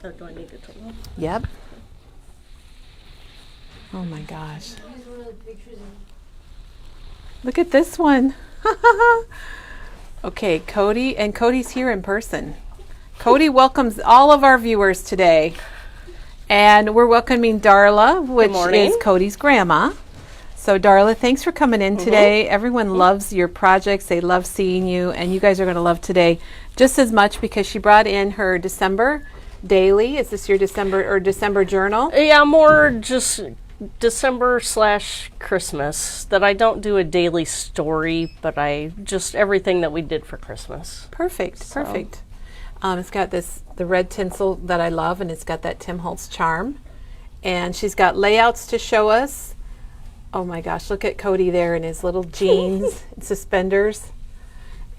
Or do I need to turn on? Yep. Oh my gosh. Look at this one. Okay, Cody, and Cody's here in person. Cody welcomes all of our viewers today. And we're welcoming Darla, which is Cody's grandma. So Darla, thanks for coming in today. Everyone loves your projects. They love seeing you. And you guys are going to love today just as much because she brought in her December daily. Is this your December journal? Yeah, more just December/Christmas, that I don't do a daily story, but I just everything that we did for Christmas. Perfect. It's got the red tinsel that I love, and it's got that Tim Holtz charm. And she's got layouts to show us. Oh my gosh, look at Cody there in his little jeans and suspenders.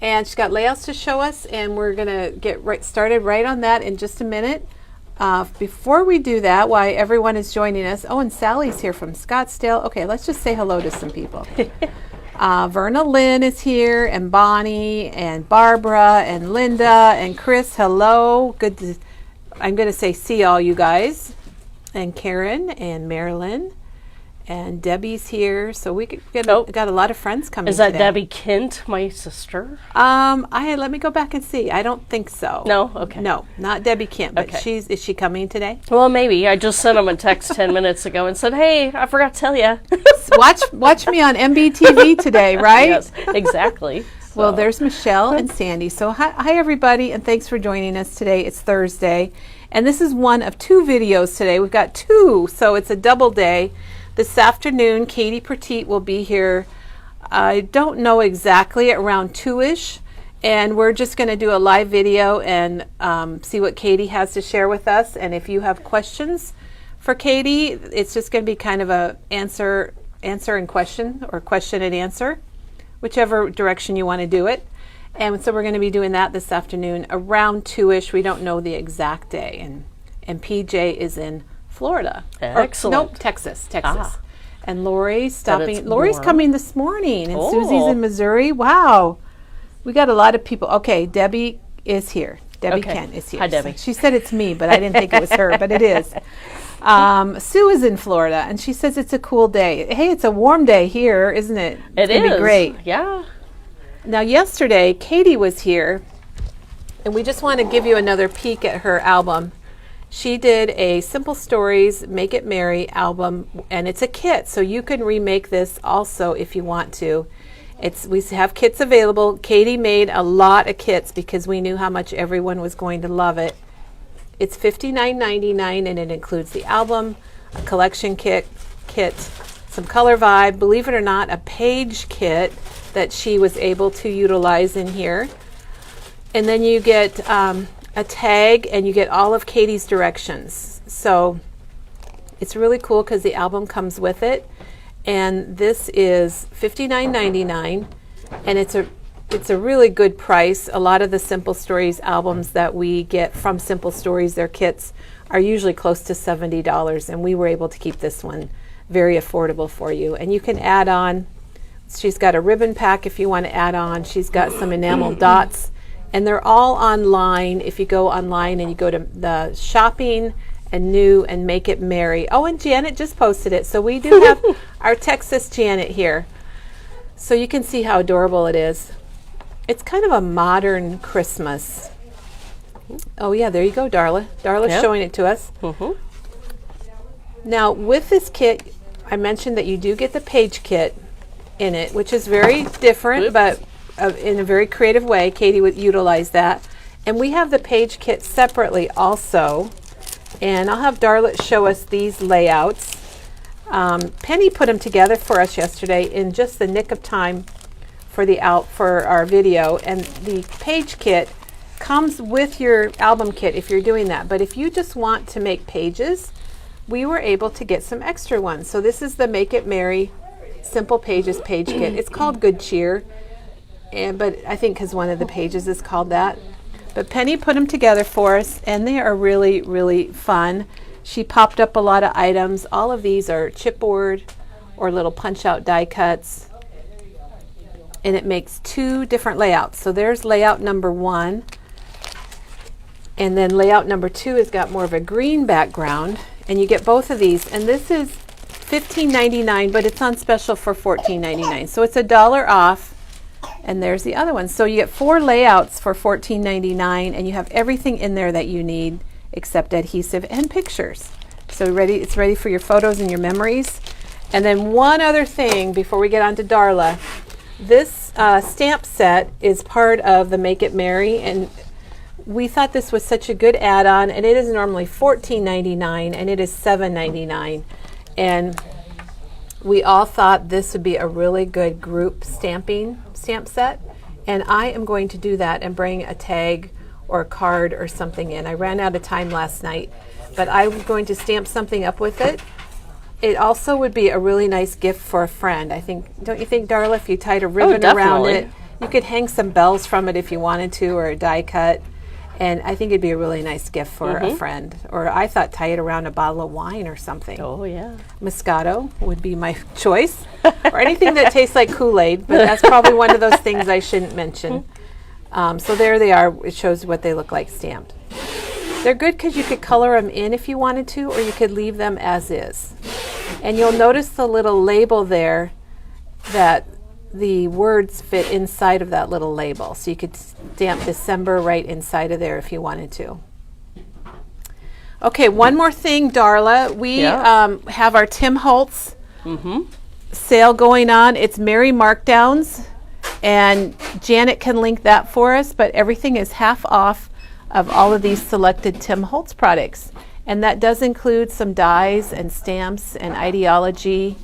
And she's got layouts to show us, and we're gonna get started right on that in just a minute. Before we do that, why everyone is joining us. Oh, and Sally's here from Scottsdale. Okay, let's just say hello to some people. Verna Lynn is here, and Bonnie, and Barbara, and Linda, and Chris. Hello. I'm going to say see all you guys. And Karen, and Marilyn, and Debbie's here. So we got a lot of friends coming. Is that today. Debbie Kent, my sister? Let me go back and see. I don't think so. No? Okay. No, not Debbie Kent, but Okay. is she coming today? Well, maybe. I just sent him a text 10 minutes ago and said, hey, I forgot to tell you. Watch me on MBTV today, right? Yes, exactly. Well, there's Michelle and Sandy. So hi everybody, and thanks for joining us today. It's Thursday, and this is one of two videos today. We've got two, so it's a double day. This afternoon, Katie Petit will be here. I don't know exactly, around 2-ish, and we're just going to do a live video and see what Katie has to share with us. And if you have questions for Katie, it's just going to be kind of a answer and question, or question and answer, whichever direction you want to do it. And so we're going to be doing that this afternoon around 2-ish. We don't know the exact day. And PJ is in Florida. Excellent. Texas. Ah. And Lori's warm. coming this morning, and Oh. Susie's in Missouri. Wow. We got a lot of people. Okay, Debbie is here. Debbie Kent is here. Hi, Debbie. She said it's me, but I didn't think it was her, but it is. Sue is in Florida, and she says it's a cool day. Hey, it's a warm day here, isn't it? It's gonna be great. Yeah. Now, yesterday, Katie was here, and we just want to give you another peek at her album. She did a Simple Stories Make It Merry album, and it's a kit, so you can remake this also if you want to. We have kits available. Katie made a lot of kits because we knew how much everyone was going to love it. It's $59.99, and it includes the album, a collection kit, some color vibe, believe it or not, a page kit that she was able to utilize in here. And then you get a tag, and you get all of Katie's directions. So it's really cool because the album comes with it. And this is $59.99, and it's a really good price. A lot of the Simple Stories albums that we get from Simple Stories, their kits, are usually close to $70, and we were able to keep this one very affordable for you. And you can add on. She's got a ribbon pack if you want to add on. She's got some enamel dots, and they're all online. If you go online and you go to the shopping and new and Make It Merry. Oh, and Janet just posted it. So we do have our Texas Janet here. So you can see how adorable it is. It's kind of a modern Christmas. Oh yeah, there you go, Darla. Darla's showing it to us. Now with this kit, I mentioned that you do get the page kit in it, which is very different, but in a very creative way. Katie would utilize that. And we have the page kit separately also. And I'll have Darla show us these layouts. Penny put them together for us yesterday in just the nick of time for our video. And the page kit comes with your album kit if you're doing that. But if you just want to make pages, we were able to get some extra ones. So this is the Make It Merry Simple Pages page kit. It's called Good Cheer, but I think because one of the pages is called that. But Penny put them together for us, and they are really, really fun. She popped up a lot of items. All of these are chipboard or little punch-out die cuts. And it makes two different layouts. So there's layout number 1. And then layout number 2 has got more of a green background, and you get both of these. And this is $15.99, but it's on special for $14.99. So it's $1 off. And there's the other one. So you get 4 layouts for $14.99, and you have everything in there that you need except adhesive and pictures. So it's ready for your photos and your memories. And then one other thing before we get on to Darla. This stamp set is part of the Make It Merry, and we thought this was such a good add-on, and it is normally $14.99 and it is $7.99. And we all thought this would be a really good group stamp set, and I am going to do that and bring a tag or a card or something in. I ran out of time last night, but I'm going to stamp something up with it. It also would be a really nice gift for a friend. I think, don't you think, Darla, if you tied a ribbon around it, you could hang some bells from it if you wanted to, or a die cut. And I think it'd be a really nice gift for a friend. Or I thought tie it around a bottle of wine or something. Oh, yeah. Moscato would be my choice. Or anything that tastes like Kool-Aid, but that's probably one of those things I shouldn't mention. So there they are. It shows what they look like stamped. They're good because you could color them in if you wanted to, or you could leave them as is. And you'll notice the little label there that the words fit inside of that little label. So you could stamp December right inside of there if you wanted to. Okay, one more thing, Darla. We have our Tim Holtz sale going on. It's Merry Markdowns, and Janet can link that for us, but everything is half off of all of these selected Tim Holtz products. And that does include some dies and stamps and ideology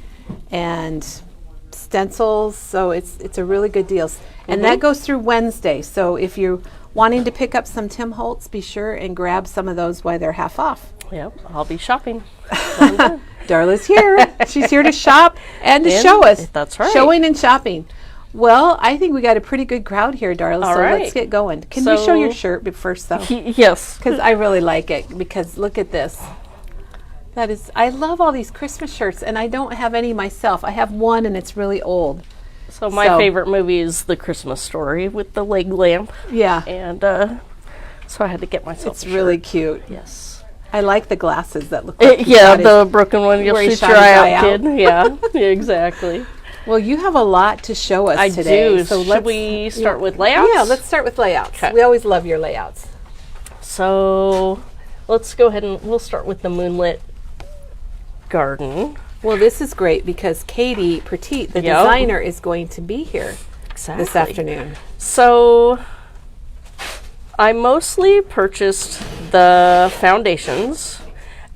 and stencils, so it's a really good deal. And that goes through Wednesday, so if you're wanting to pick up some Tim Holtz, be sure and grab some of those while they're half off. Yep, I'll be shopping. Darla's here. She's here to shop and to show us. That's right. Showing and shopping. Well, I think we got a pretty good crowd here, Darla, so let's get going. Can you show your shirt first, though? Yes. Because I really like it, because look at this. I love all these Christmas shirts, and I don't have any myself. I have one, and it's really old. So my favorite movie is The Christmas Story with the leg lamp. Yeah. And so I had to get myself It's really cute. Yes. I like the glasses that look like the broken one. You'll shoot your eye out, kid. Yeah, exactly. Well, you have a lot to show us today. I do. So should we start with layouts? Yeah, let's start with layouts. Okay. We always love your layouts. So let's go ahead and we'll start with the Moonlit garden. Well, this is great because Katie Petit, the designer, is going to be here this afternoon. So I mostly purchased the foundations,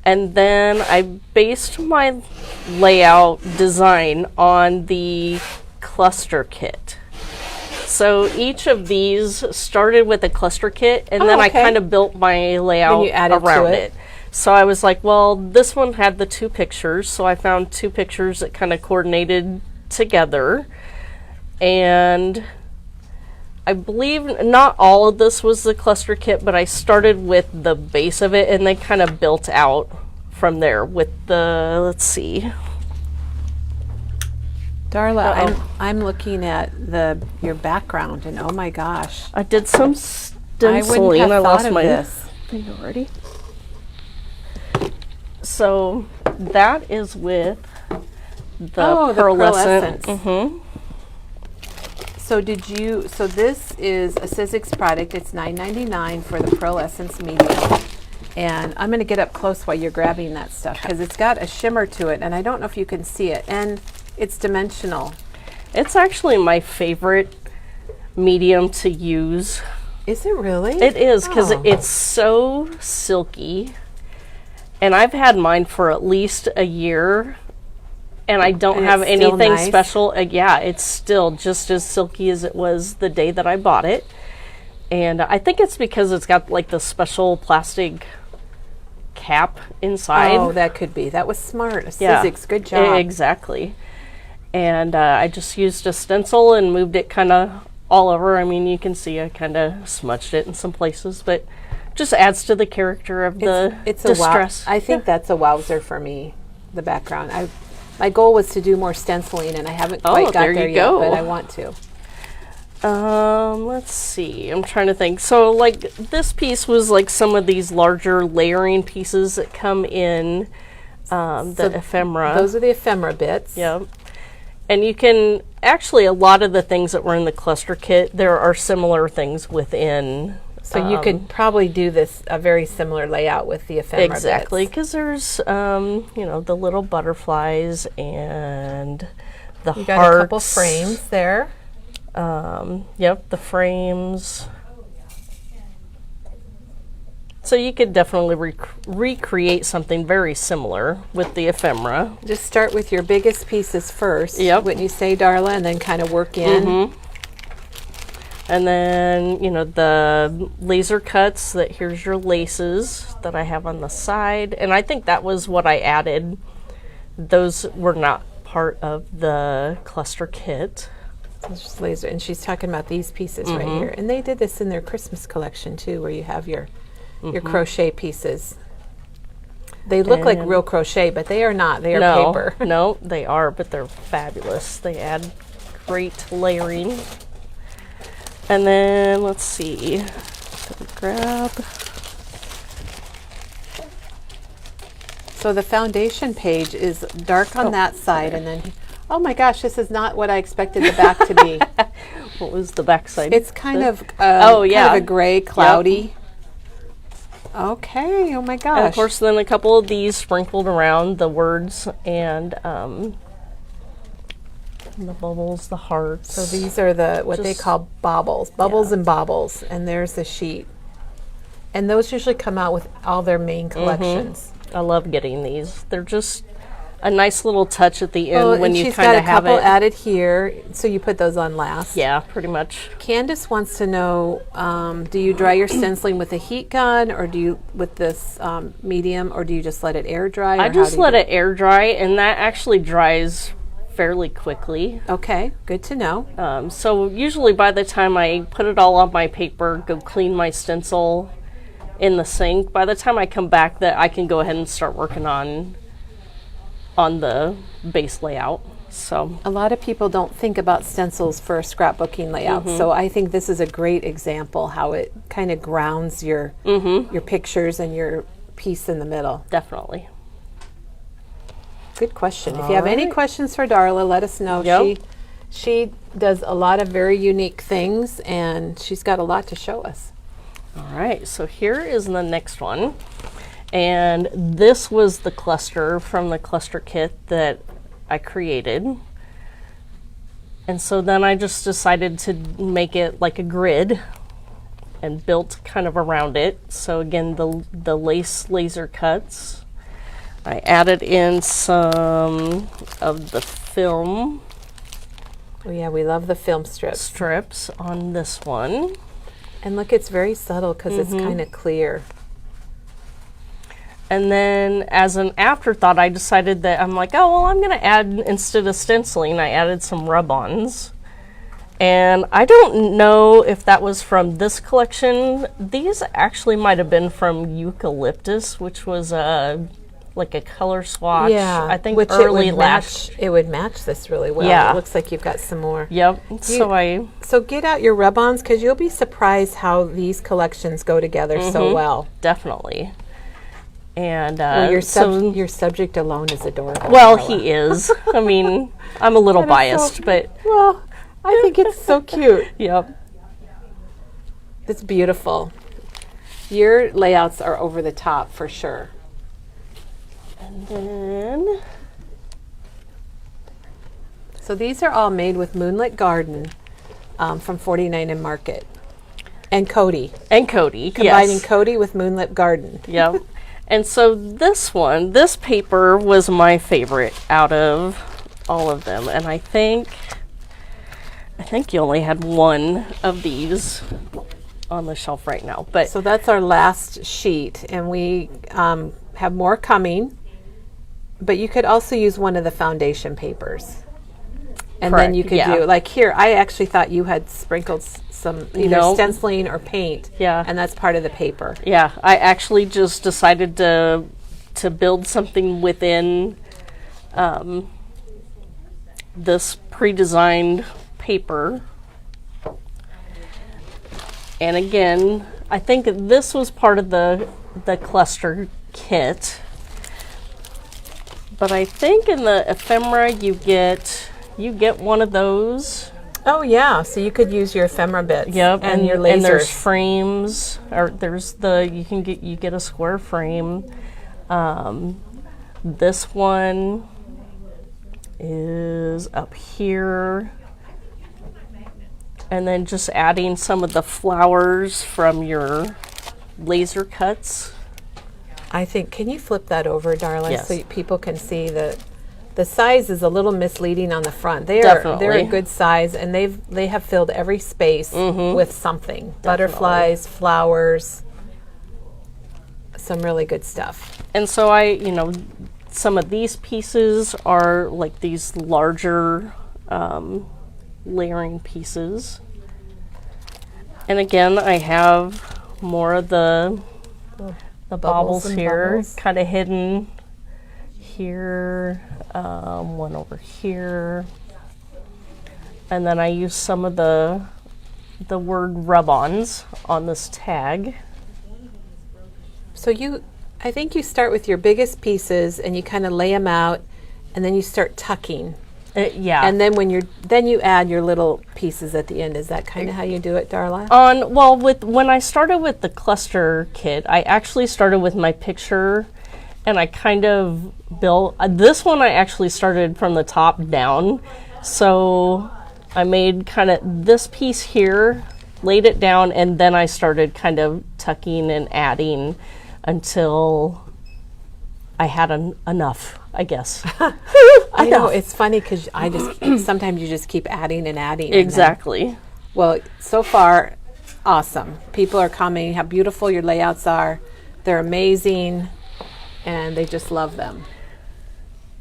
and then I based my layout design on the cluster kit. So each of these started with a cluster kit, and then I kind of built my layout around it. So I was like, well, this one had the 2 pictures, so I found 2 pictures that kind of coordinated together. And I believe not all of this was the cluster kit, but I started with the base of it, and they kind of built out from there with the, let's see. Darla, I'm looking at your background, and oh my gosh. I did some stenciling. I lost my thing already. So that is with the pearlescent. So this is a Sizzix product. It's $9.99 for the pearlescence medium. And I'm going to get up close while you're grabbing that stuff because it's got a shimmer to it, and I don't know if you can see it. And it's dimensional. It's actually my favorite medium to use. Is it really? It is, because it's so silky. And I've had mine for at least a year, and I don't have anything special. Yeah, it's still just as silky as it was the day that I bought it. And I think it's because it's got like the special plastic cap inside. Oh, that could be. That was smart. Sizzix, good job. Exactly. And I just used a stencil and moved it kind of all over. I mean, you can see I kind of smudged it in some places, but just adds to the character of the distress. I think that's a wowzer for me, the background. My goal was to do more stenciling, and I haven't quite got there yet, but I want to. Let's see. I'm trying to think. So, like, this piece was like some of these larger layering pieces that come in the ephemera. Those are the ephemera bits. Yep. And you can actually, a lot of the things that were in the cluster kit, there are similar things within. So you could probably do this a very similar layout with the ephemera exactly, bits. because there's you know, the little butterflies and the You hearts. got a couple frames there. Yep, the frames. So you could definitely recreate something very similar with the ephemera. Just start with your biggest pieces first. Yep. Wouldn't you say, Darla? And then kind of work in. And then, you know, the laser cuts, that here's your laces that I have on the side. And I think that was what I added. Those were not part of the cluster kit. It's just laser. And she's talking about these pieces right here. And they did this in their Christmas collection too, where you have your crochet pieces. They look like real crochet, but they are not. They are paper. No, they are, but they're fabulous. They add great layering. And then, let's see, grab. So the foundation page is dark on that side, and then, oh my gosh, this is not what I expected the back to be. What was the back side? It's kind of, oh yeah, kind of a gray, cloudy. Yep. Okay, oh my gosh. And of course, then a couple of these sprinkled around the words and the bubbles, the hearts. So these are the what they call baubles and baubles, and there's the sheet. And those usually come out with all their main collections. I love getting these. They're just a nice little touch at the end when you kind of have it. She's got a couple added here, so you put those on last. Yeah, pretty much. Candace wants to know, do you dry your stenciling with a heat gun, or do you with this medium, or do you just let it air dry? I just let it air dry, and that actually dries fairly quickly. Okay, good to know. So usually by the time I put it all on my paper, go clean my stencil in the sink, by the time I come back, that I can go ahead and start working on the base layout. So a lot of people don't think about stencils for scrapbooking layouts, so I think this is a great example how it kind of grounds your pictures and your piece in the middle. Definitely. Good question. If you have any questions for Darla, let us know. Yep. She does a lot of very unique things, and she's got a lot to show us. All right, so here is the next one. And this was the cluster from the cluster kit that I created. And so then I just decided to make it like a grid and built kind of around it. So again, the laser cuts. I added in some of the film. Oh yeah, we love the film strips on this one. And look, it's very subtle because it's kind of clear. And then as an afterthought, I decided that I'm like, oh, well, I'm going to add, instead of stenciling, I added some rub-ons. And I don't know if that was from this collection. These actually might have been from Eucalyptus, which was like a color swatch. Yeah, I think which early it would match this really well. Yeah. It looks like you've got some more. Yep. So get out your rub-ons, because you'll be surprised how these collections go together so well. Definitely. And well, your subject alone is adorable. Well, he is. I mean, I'm a little biased, but well, I think it's so cute. Yep. It's beautiful. Your layouts are over the top for sure. And then, so these are all made with Moonlit Garden from 49 and Market. And Cody. Combining Cody with Moonlit Garden. Yep. And so this paper was my favorite out of all of them. And I think you only had one of these on the shelf right now. But so that's our last sheet, and we have more coming. But you could also use one of the foundation papers. And correct, then you could do, like here, I actually thought you had sprinkled some either stenciling or paint. Yeah. And that's part of the paper. Yeah, I actually just decided to build something within this pre-designed paper And again, I think this was part of the cluster kit. But I think in the ephemera you get one of those. Oh yeah, so you could use your ephemera bits. Yep, and your lasers. And there's frames, or there's you get a square frame. This one is up here. And then just adding some of the flowers from your laser cuts. I think, can you flip that over, Darla, Yes. so people can see that the size is a little misleading on the front. They're a good size, and they have filled every space with something. Definitely. Butterflies, flowers, some really good stuff. And so some of these pieces are like these larger layering pieces. And again, I have more of the baubles here, kind of hidden here, one over here. And then I use some of the word rub-ons on this tag. So I think you start with your biggest pieces and you kind of lay them out, and then you start tucking. Yeah. And then then you add your little pieces at the end. Is that kind of how you do it, Darla? When I started with the cluster kit, I actually started with my picture, and I kind of built this one. I actually started from the top down, so I made kind of this piece here, laid it down, and then I started kind of tucking and adding until I had enough, I guess. I know, it's funny because I just sometimes you just keep adding and adding. Exactly. Well, so far, awesome. People are commenting how beautiful your layouts are. They're amazing, and they just love them.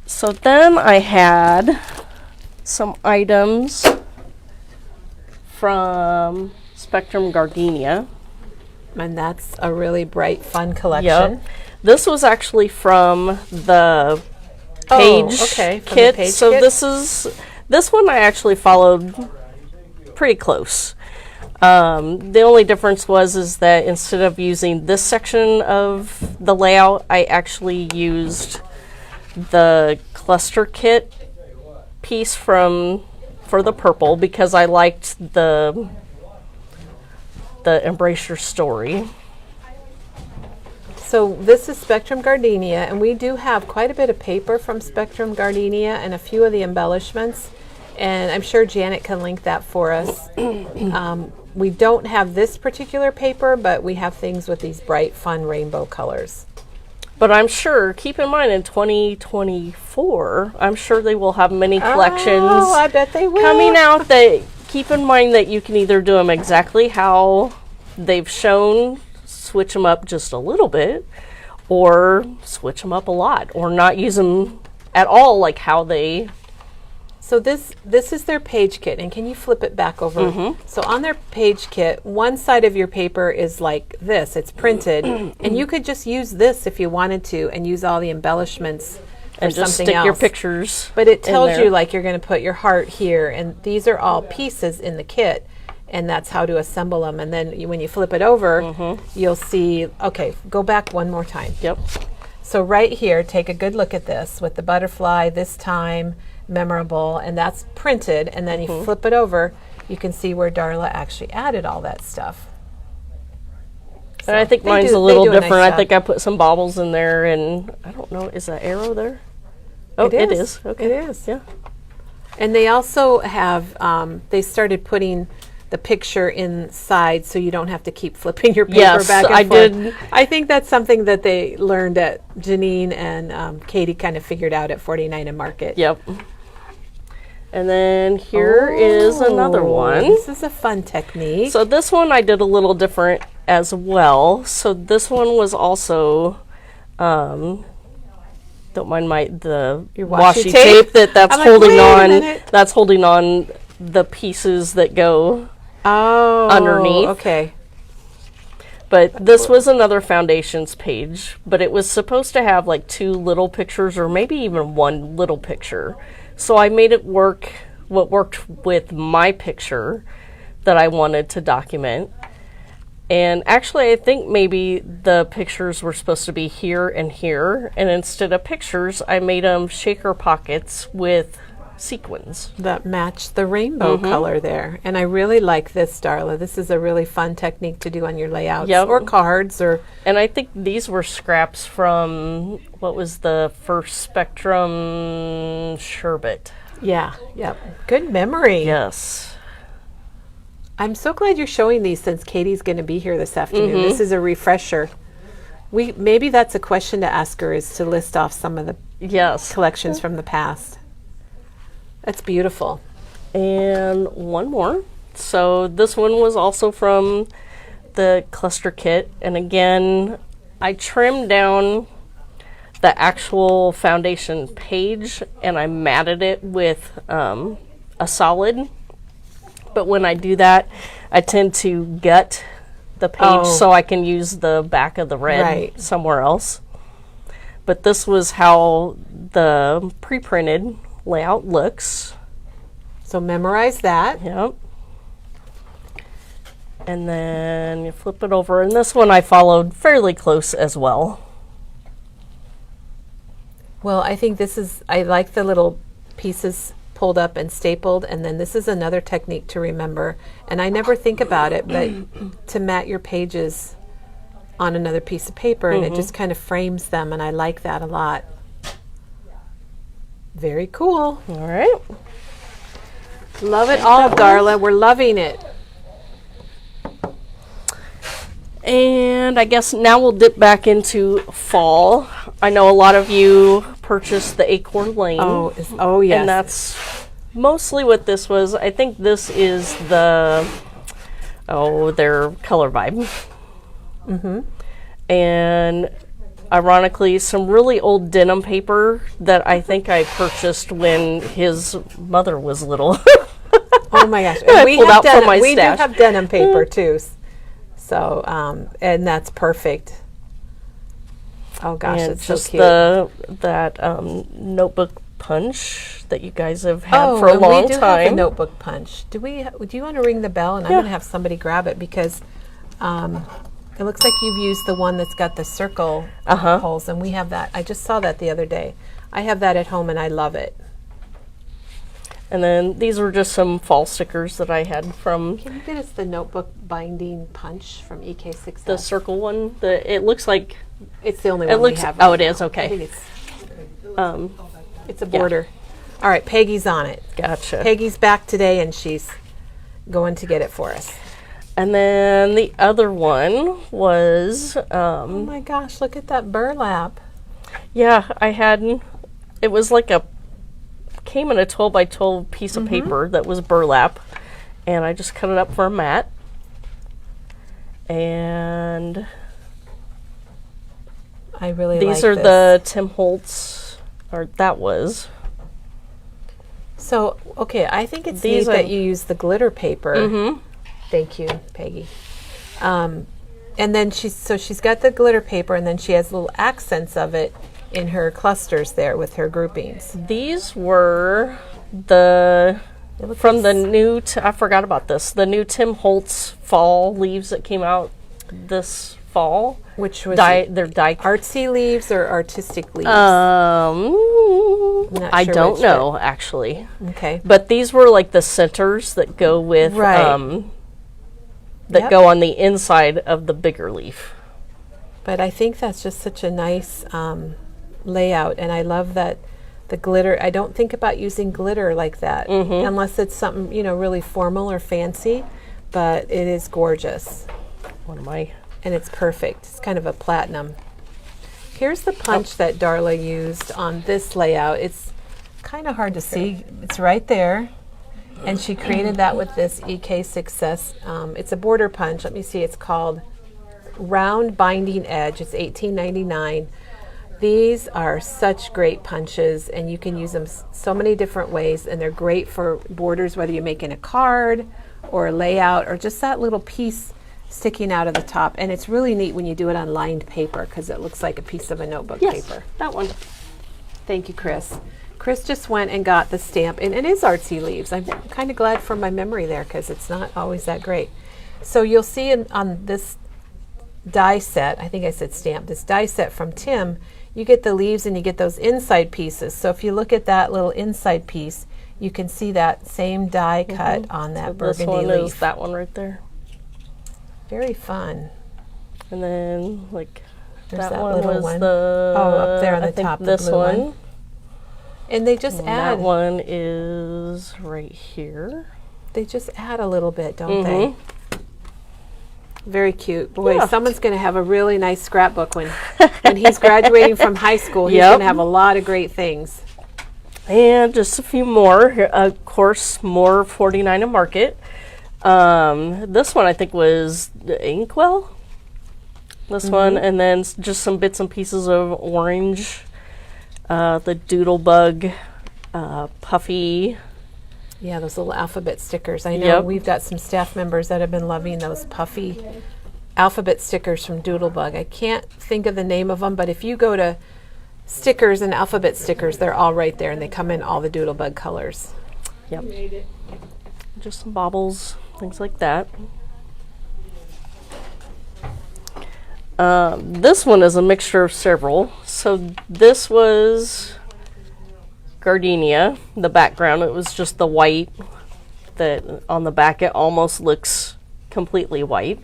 So then I had some items from Spectrum Gardenia. And that's a really bright, fun collection. Yep. This was actually from the page kit. The page so kit? this one I actually followed pretty close. The only difference is that instead of using this section of the layout, I actually used the cluster kit piece for the purple because I liked the Embrace Your Story. So this is Spectrum Gardenia, and we do have quite a bit of paper from Spectrum Gardenia and a few of the embellishments, and I'm sure Janet can link that for us. We don't have this particular paper, but we have things with these bright, fun rainbow colors. But I'm sure, keep in mind, in 2024, I'm sure they will have many collections I bet they will. coming out that keep in mind that you can either do them exactly how they've shown, switch them up just a little bit, or switch them up a lot, or not use them at all like how they... So this is their page kit, and can you flip it back over? So on their page kit, one side of your paper is like this, it's printed, and you could just use this if you wanted to, and use all the embellishments and just something stick else. your pictures. But it tells there. you like you're going to put your heart here, and these are all pieces in the kit, and that's how to assemble them. And then when you flip it over, you'll see, okay, go back one more time. Yep. So right here, take a good look at this with the butterfly, this time, memorable, and that's printed, and then you flip it over, you can see where Darla actually added all that stuff. So and I think mine's a little different. I think I put some baubles in there, and I don't know, is that arrow there? Oh, it is. Okay. It is. Yeah. And they also have, they started putting the picture inside so you don't have to keep flipping your paper back and forth. I think that's something that they learned at Janine and Katie kind of figured out at 49 and Market. Yep. And then here is another one. This is a fun technique. So this one I did a little different as well. So this one was also, don't mind your washi tape that's holding on. That's holding on the pieces that go underneath. Okay. But this was another foundations page, but it was supposed to have like 2 little pictures or maybe even 1 little picture. So I made it work, what worked with my picture that I wanted to document. And actually, I think maybe the pictures were supposed to be here and here, and instead of pictures, I made them shaker pockets with sequins. That match the rainbow color there. And I really like this, Darla. This is a really fun technique to do on your layouts or cards. And I think these were scraps from, what was the first Spectrum sherbet? Yeah, yep. Good memory. Yes. I'm so glad you're showing these since Katie's going to be here this afternoon. This is a refresher. Maybe that's a question to ask her, is to list off some of the collections from the past. That's beautiful. And one more. So this one was also from the cluster kit. And again, I trimmed down the actual foundation page and I matted it with a solid. But when I do that, I tend to gut the page so I can use the back of the red somewhere else. But this was how the pre-printed layout looks. So memorize that. Yep. And then you flip it over. And this one I followed fairly close as well. Well, I think I like the little pieces pulled up and stapled, and then this is another technique to remember, and I never think about it, but to mat your pages on another piece of paper, and it just kind of frames them, and I like that a lot. Very cool. All right. Love it all, Darla. We're loving it. And I guess now we'll dip back into fall. I know a lot of you purchased the Acorn Lane. Oh yes. And that's mostly what this was. I think this is their color vibe. And ironically, some really old denim paper that I think I purchased when his mother was little. Oh my gosh. And we pulled out denim, from my we stash. do have denim paper too. So, and that's perfect. Oh gosh, And it's so just cute. that notebook punch that you guys have had for a and long we do time. have a notebook punch. Do you want to ring the bell? And I'm going to have somebody grab it because it looks like you've used the one that's got the circle holes, and we have that. I just saw that the other day. I have that at home, and I love it. And then these were just some fall stickers that I had from Can you get us the notebook binding punch from EK Success? the circle one. It looks like It's the only it one looks. we have. Oh, right it is now. I okay. think it's a border. All right, Peggy's on it. Gotcha. Peggy's back today, and she's going to get it for us. And then the other one was. Oh my gosh! Look at that burlap. Yeah, I had. It was like came in a 12 by 12 piece of paper that was burlap, and I just cut it up for a mat. And I really these like are this. the Tim Holtz, or that was. So, okay, I think it's neat that you use the glitter paper. Thank you, Peggy. And then she's got the glitter paper, and then she has little accents of it in her clusters there with her groupings. These were from the new, I forgot about this, the new Tim Holtz fall leaves that came out this fall. Which was they're die artsy leaves or artistic leaves? I don't know actually. Okay. But these were like the centers that go with go on the inside of the bigger leaf. But I think that's just such a nice layout, and I love that the glitter. I don't think about using glitter like that unless it's something really formal or fancy, but it is gorgeous. And it's perfect. It's kind of a platinum. Here's the punch that Darla used on this layout. It's kind of hard to see. It's right there. And she created that with this EK Success. It's a border punch. Let me see. It's called Round Binding Edge. It's $18.99. These are such great punches, and you can use them so many different ways, and they're great for borders, whether you're making a card or a layout or just that little piece sticking out of the top. And it's really neat when you do it on lined paper because it looks like a piece of a notebook paper. That one. Thank you, Chris. Chris just went and got the stamp, and it is artsy leaves. I'm kind of glad for my memory there because it's not always that great. So you'll see on this die set, I think I said stamp, this die set from Tim, you get the leaves and you get those inside pieces. So if you look at that little inside piece, you can see that same die cut on that so burgundy this one leaf. is that one right there. Very fun. And then like There's that one little was one. the up there on the I think top, the this blue one. one. And they just And add. that one is right here. They just add a little bit, don't they? Very cute. Boy, Yeah. someone's going to have a really nice scrapbook when he's graduating from high school. He's Yep. going to have a lot of great things. And just a few more. Here, of course, more 49 and Market. This one I think was the Inkwell. This one, and then just some bits and pieces of orange. The Doodlebug, Puffy. Yeah, those little alphabet stickers. I know Yep. we've got some staff members that have been loving those puffy alphabet stickers from Doodlebug. I can't think of the name of them, but if you go to stickers and alphabet stickers, they're all right there, and they come in all the Doodlebug colors. Yep. Just some baubles, things like that. This one is a mixture of several. So this was Gardenia, the background. It was just the white that on the back it almost looks completely white.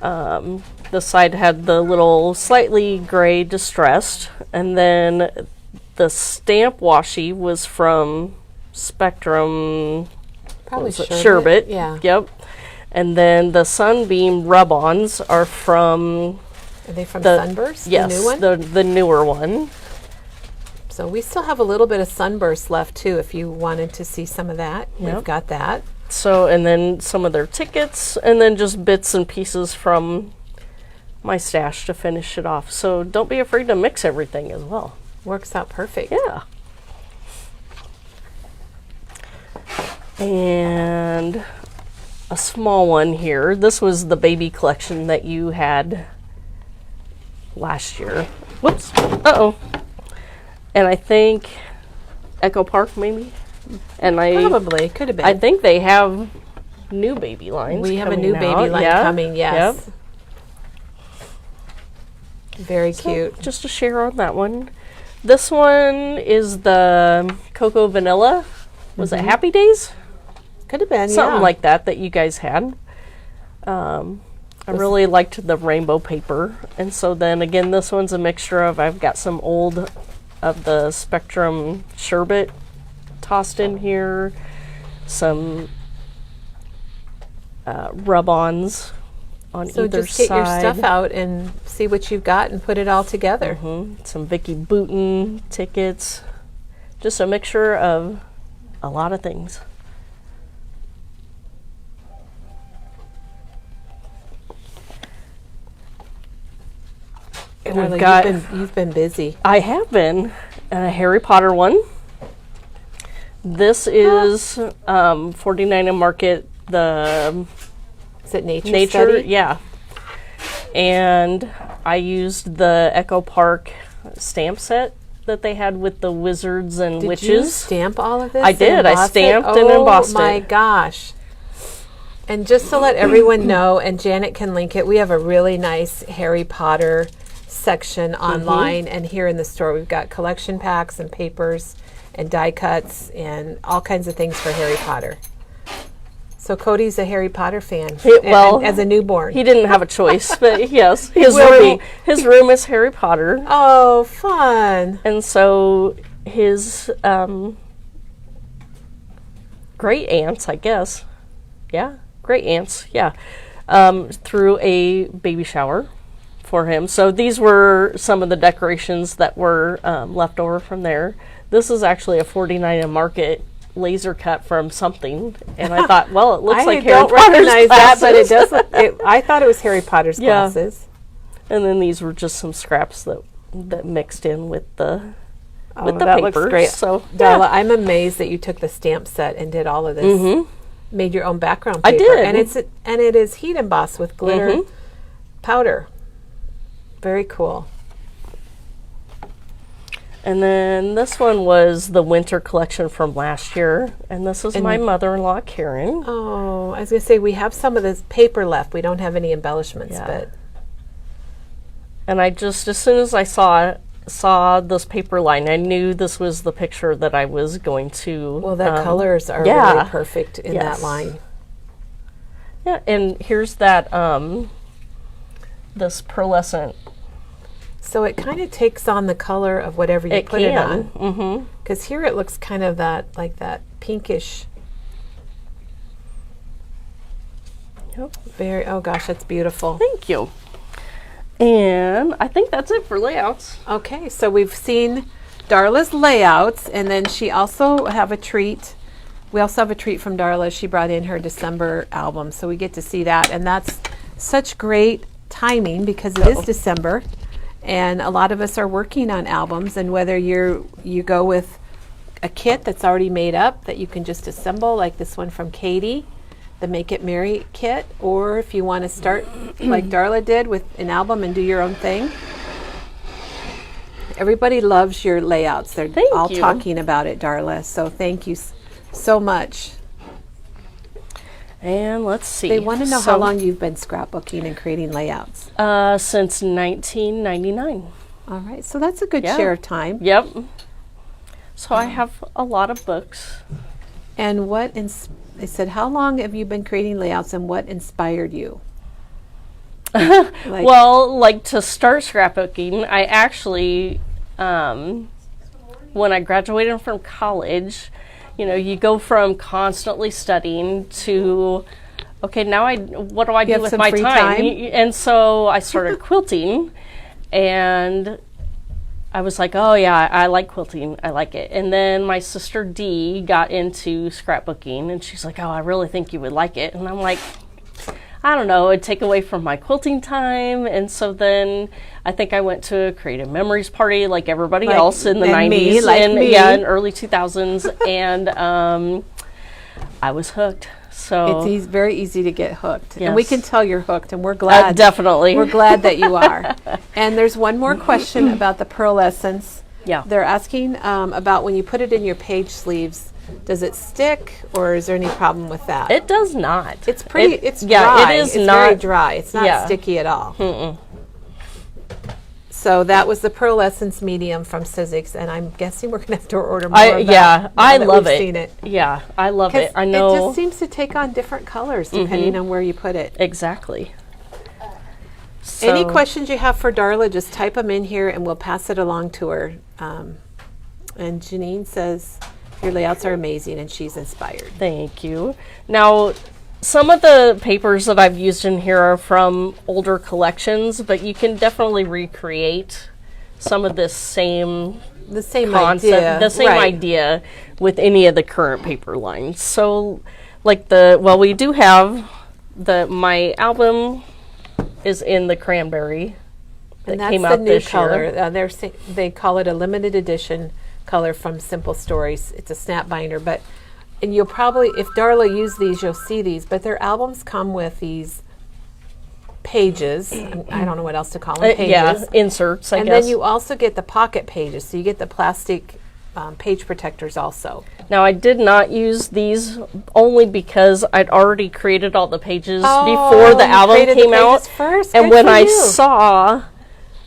The side had the little slightly gray distressed, and then the stamp washi was from Spectrum. Probably Sherbet. Yeah. Yep. And then the Sunbeam rub-ons are from Are they from the Sunburst? Yes, The new one? the newer one. So we still have a little bit of Sunburst left too if you wanted to see some of that. Yep. We've got that. So, and then some of their tickets, and then just bits and pieces from my stash to finish it off. So don't be afraid to mix everything as well. Works out perfect. Yeah. And a small one here. This was the baby collection that you had last year. Whoops. Uh-oh. And I think Echo Park maybe. And Probably. Could have been. I think they have new baby lines. we have a coming new baby out. line Yeah. coming, yes. Yep. Very So, cute. just to share on that one. This one is the Cocoa Vanilla. Was it Happy Days? Could have been, Something yeah. like that you guys had. I really liked the rainbow paper. And so then again, this one's a mixture of, I've got some old of the Spectrum Sherbet tossed in here, some rub-ons on So either just get side. your stuff out and see what you've got and put it all together. Some Vicky Booten tickets. Just a mixture of a lot of things. And Darla, we've got, you've been busy. I have been, a Harry Potter one. This is 49 and Market, the Is it Nature nature, Study? yeah. And I used the Echo Park stamp set that they had with the wizards and Did witches. you stamp all of this? I and did. I emboss it? stamped and embossed Oh my it. gosh. And just to let everyone know, and Janet can link it, we have a really nice Harry Potter section online, and here in the store we've got collection packs and papers and die cuts and all kinds of things for Harry Potter. So Cody's a Harry Potter fan, well, as a newborn. He didn't have a choice, but yes, Will be. his room is Harry Potter. Oh, fun. And so his great aunts, I guess, great aunts, threw a baby shower for him. So these were some of the decorations that were left over from there. This is actually a 49 and Market laser cut from something, and I thought, well, it looks like Harry don't Potter's recognize that, but it glasses. does. I thought it was Harry Potter's Yeah. glasses. And then these were just some scraps that mixed in with the Oh, with the that papers. looks great. So Darla, I'm amazed that you took the stamp set and did all of this. Made your own background I paper. did. And it is heat embossed with glitter powder. Very cool. And then this one was the winter collection from last year. And this is my mother-in-law, Karen. Oh, I was going to say, we have some of this paper left. We don't have any embellishments, but. And I just, as soon as I saw this paper line, I knew this was the picture that I was going to. Well, the colors are really perfect in that line. Yeah, and here's that, this pearlescent. So it kind of takes on the color of whatever you put it on. Because here it looks kind of like that pinkish. Yep. Oh gosh, that's beautiful. Thank you. And I think that's it for layouts. Okay, so we've seen Darla's layouts, and then she also have a treat. We also have a treat from Darla. She brought in her December album, so we get to see that. And that's such great timing because it is December, and a lot of us are working on albums. And whether you go with a kit that's already made up that you can just assemble, like this one from Katie, the Make It Merry kit, or if you want to start like Darla did with an album and do your own thing. Everybody loves your layouts. They're all talking about it, Darla. So thank you so much. And let's see. They want to know how long you've been scrapbooking and creating layouts. Since 1999. All right, so that's a good share of time. Yep. So I have a lot of books. And they said, how long have you been creating layouts, and what inspired you? Well, to start scrapbooking, I actually, when I graduated from college, you go from constantly studying to, okay, now what do I do with my time? And so I started quilting, and I was like, oh yeah, I like quilting. I like it. And then my sister Dee got into scrapbooking, and she's like, oh, I really think you would like it. And I'm like, I don't know, it'd take away from my quilting time. And so then I think I went to a Creative Memories party like everybody else in the 90s and early 2000s. And I was hooked. So it's very easy to get hooked. Yes. And we can tell you're hooked, and we're glad. Definitely. We're glad that you are. And there's one more question about the pearlescence. Yeah. They're asking about when you put it in your page sleeves, does it stick, or is there any problem with that? It does not. It's pretty, it's dry. It is it's not very dry. It's not sticky at all. So that was the pearlescence medium from Sizzix, and I'm guessing we're going to have to order more of that. I love it. Seen it. Yeah, I love it. I know. It just seems to take on different colors depending on where you put it. Exactly. So any questions you have for Darla, just type them in here, and we'll pass it along to her. And Janine says, your layouts are amazing, and she's inspired. Thank you. Now, some of the papers that I've used in here are from older collections, but you can definitely recreate some of this same concept, the same idea with any of the current paper lines. So, we do have my album is in the cranberry that came out this year. And that's the new color. They call it a limited edition color from Simple Stories. It's a snap binder, and you'll probably, if Darla used these, you'll see these, but their albums come with these pages. I don't know what else to call them. Pages. Inserts, I guess. And then you also get the pocket pages, so you get the plastic page protectors also. Now, I did not use these only because I'd already created all the pages before the album came out. First. And when I saw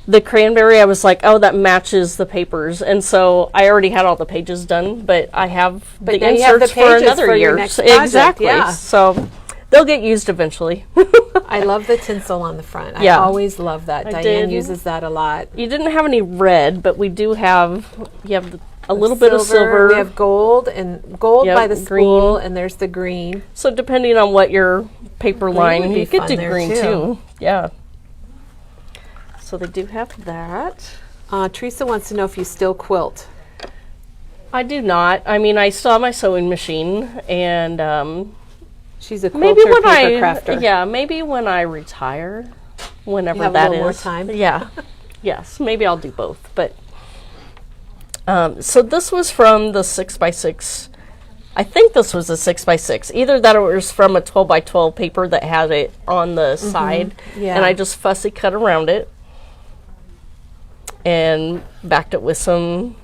the cranberry, I was like, oh, that matches the papers. And so I already had all the pages done, but I have the inserts for another year. Exactly. Yeah. So they'll get used eventually. I love the tinsel on the front. I always love that. Diane uses that a lot. You didn't have any red, but we do have, a little bit of silver. We have gold, and gold by the spool, and there's the green. So depending on what your paper line, you get to green too. Yeah. So they do have that. Teresa wants to know if you still quilt. I do not. I mean, I still have my sewing machine, and she's a quilter, paper crafter. Yeah, maybe when I retire, whenever you have that a little is. more time. Yeah. Yes, maybe I'll do both. But so this was from the 6x6. I think this was a 6x6. Either that or it was from a 12x12 paper that had it on the side, and I just fussy cut around it and backed it with some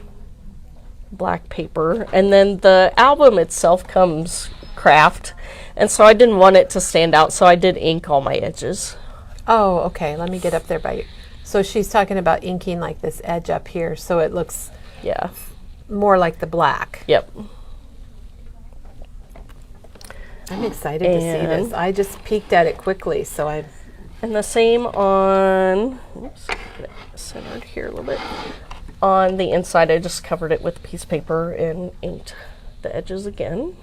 black paper. And then the album itself comes craft, and so I didn't want it to stand out, so I did ink all my edges. Oh, okay. Let me get up there by you. So she's talking about inking like this edge up here, so it looks more like the black. Yep. I'm excited to see this. I just peeked at it quickly, so I. And the same on, oops, get it centered here a little bit. On the inside, I just covered it with a piece of paper and inked the edges again.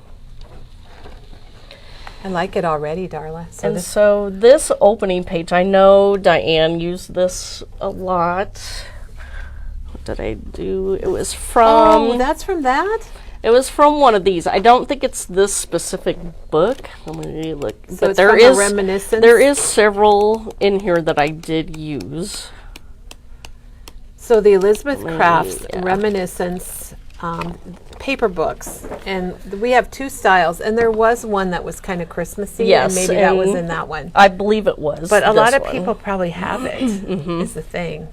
I like it already, Darla. So this opening page, I know Diane used this a lot. What did I do? It was from... Oh, that's from that? It was from one of these. I don't think it's this specific book. Let me look. So but it's from a reminiscence? There is several in here that I did use. So the Elizabeth Crafts Reminiscence paper books, and we have two styles, and there was one that was kind of Christmassy, and maybe that was in that one. I believe it was. But a lot of people probably have it, is the thing.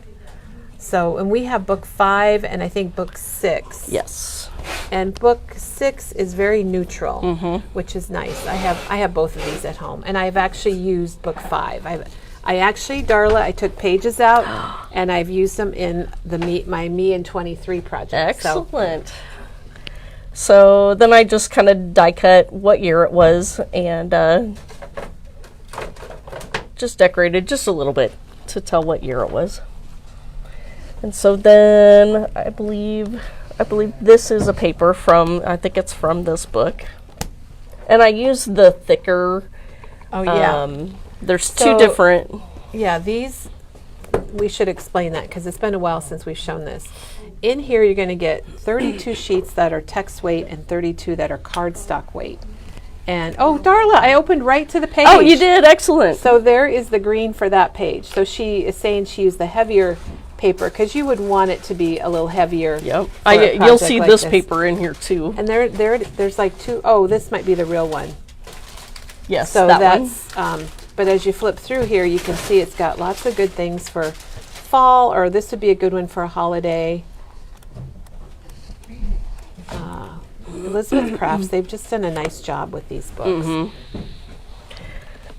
So, and we have book 5 and I think book 6. Yes. And book 6 is very neutral, which is nice. I have both of these at home, and I've actually used book 5. I actually, Darla, I took pages out and I've used them in my Me in 23 project. Excellent. So then I just kind of die cut what year it was and just decorated just a little bit to tell what year it was. And so then I believe this is a paper from, I think it's from this book. And I used the thicker. Oh, yeah. There's two different. Yeah, these, we should explain that because it's been a while since we've shown this. In here, you're going to get 32 sheets that are text weight and 32 that are cardstock weight. And, oh, Darla, I opened right to the page. Oh, you did? Excellent. So there is the green for that page. So she is saying she used the heavier paper because you would want it to be a little heavier. Yep. You'll see like this paper in here, too. And there's like two. Oh, this might be the real one. Yes, so that's one. But as you flip through here, you can see it's got lots of good things for fall, or this would be a good one for a holiday. Elizabeth Crafts, they've just done a nice job with these books.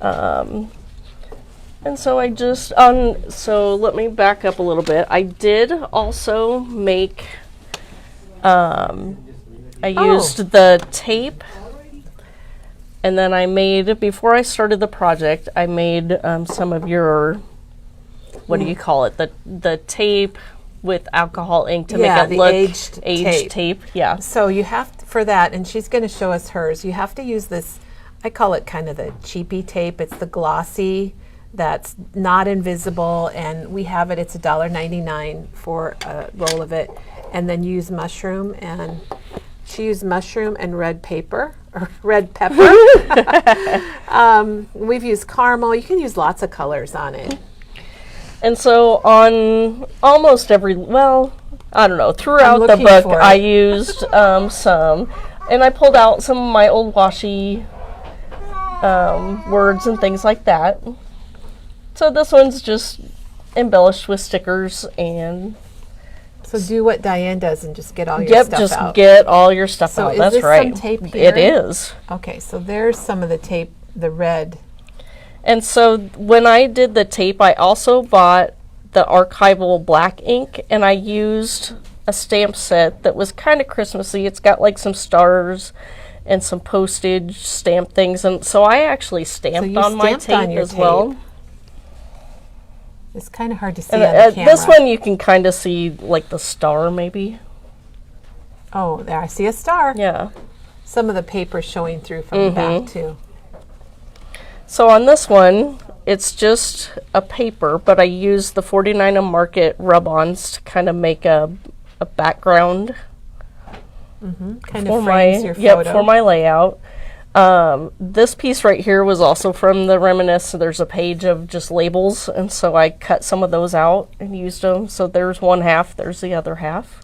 And so I just, so let me back up a little bit. I did also make, I used the tape, and then I made, before I started the project, I made some of your, what do you call it, the tape with alcohol ink to make it look aged tape. Yeah. So you have to, for that, and she's going to show us hers, you have to use this, I call it kind of the cheapy tape. It's the glossy, that's not invisible, and we have it, it's $1.99 for a roll of it. And then use mushroom, and she used mushroom and red paper, or red pepper. We've used caramel. You can use lots of colors on it. And so on almost every, well, I don't know, throughout the book I used some, and I pulled out some of my old washi words and things like that. So this one's just embellished with stickers and... So do what Diane does and just get all your stuff out. Yep, just get all your stuff out. That's right. Is this some tape here? It is. Okay, so there's some of the tape, the red. And so when I did the tape, I also bought the archival black ink, and I used a stamp set that was kind of Christmassy. It's got like some stars and some postage stamp things, and so I actually stamped on my tape as well. It's kind of hard to see on the camera. This one you can kind of see like the star maybe. Oh, there, I see a star. Yeah. Some of the paper showing through from the back too. So on this one, it's just a paper, but I used the 49 Market rub-ons to kind of make a background. Kind of frames your photo. Yep, for my layout. This piece right here was also from the Reminisce. So there's a page of just labels, and so I cut some of those out and used them. So there's one half, there's the other half.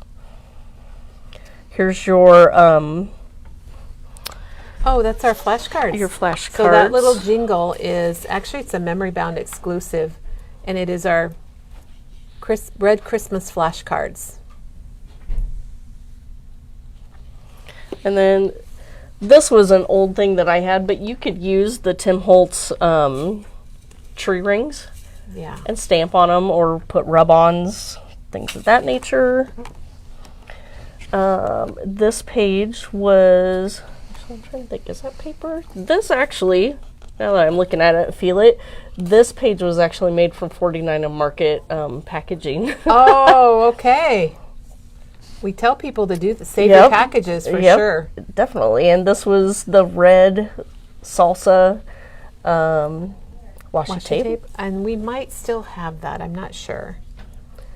Here's your... oh, that's our flashcards. Your flashcards. So that little jingle is, actually it's a Memory Bound exclusive, and it is our red Christmas flashcards. And then this was an old thing that I had, but you could use the Tim Holtz tree rings. Yeah. And stamp on them or put rub-ons, things of that nature. This page was, I'm trying to think, is that paper? This actually, now that I'm looking at it, feel it, this page was actually made from 49 and Market packaging. Oh, okay. We tell people to do save your packages for sure. Definitely. And this was the red salsa washi tape. And we might still have that. I'm not sure.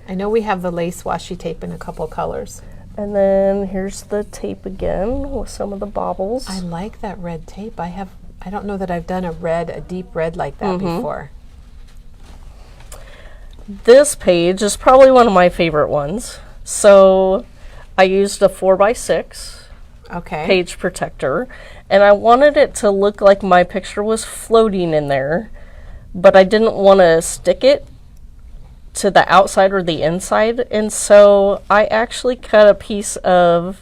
I know we have the lace washi tape in a couple colors. And then here's the tape again with some of the baubles. I like that red tape. I don't know that I've done a deep red like that before. This page is probably one of my favorite ones. So I used a 4x6 page protector, and I wanted it to look like my picture was floating in there, but I didn't want to stick it to the outside or the inside, and so I actually cut a piece of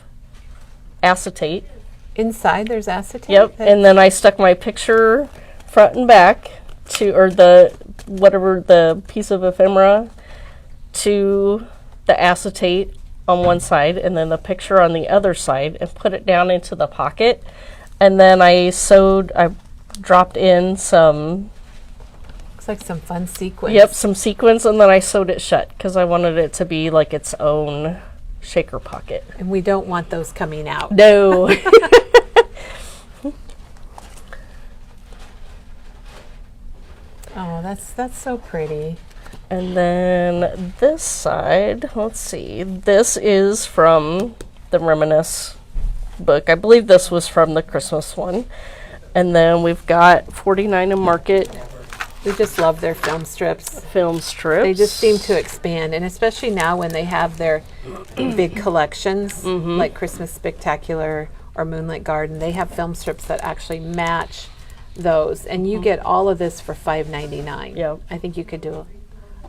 acetate. Inside there's acetate? Yep, and then I stuck my picture front and back or the piece of ephemera to the acetate on one side and then the picture on the other side, and put it down into the pocket. And then I dropped in some, looks like some fun sequins. Yep, some sequins, and then I sewed it shut because I wanted it to be like its own shaker pocket. And we don't want those coming out. No. Oh, that's so pretty. And then this side, let's see, this is from the Reminisce book. I believe this was from the Christmas one. And then we've got 49 and Market. We just love their film strips. They just seem to expand, and especially now when they have their big collections, like Christmas Spectacular or Moonlit Garden, they have film strips that actually match those, and you get all of this for $5.99. Yep. I think you could do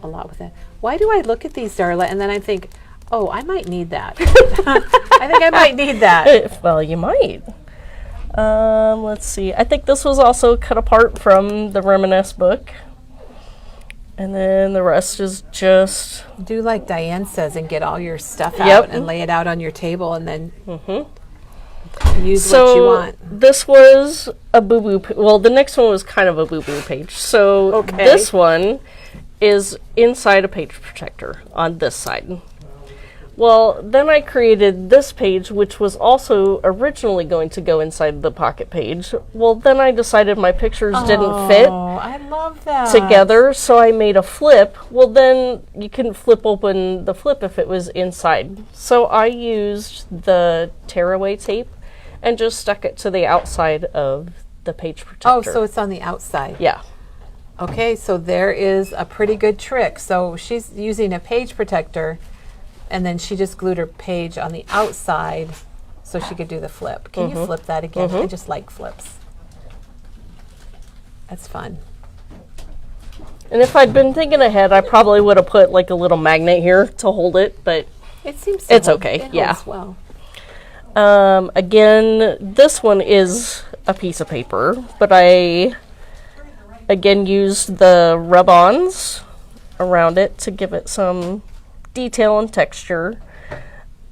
a lot with it. Why do I look at these, Darla, and then I think, oh, I might need that. I think I might need that. Well, you might. Let's see. I think this was also cut apart from the Reminisce book. And then the rest is just... Do like Diane says and get all your stuff out and lay it out on your table, and then use what you want. This was a boo-boo... Well, the next one was kind of a boo-boo page. So this one is inside a page protector on this side. Well, then I created this page, which was also originally going to go inside the pocket page. Well, then I decided my pictures didn't fit I love that. together, so I made a flip. Well, then you couldn't flip open the flip if it was inside. So I used the tearaway tape and just stuck it to the outside of the page protector. Oh, so it's on the outside. Yeah. Okay, so there is a pretty good trick. So she's using a page protector, and then she just glued her page on the outside so she could do the flip. Can you flip that again? I just like flips. That's fun. And if I'd been thinking ahead, I probably would have put like a little magnet here to hold it, but it seems it's okay. It holds well. Again, this one is a piece of paper, but I again used the rub-ons around it to give it some detail and texture.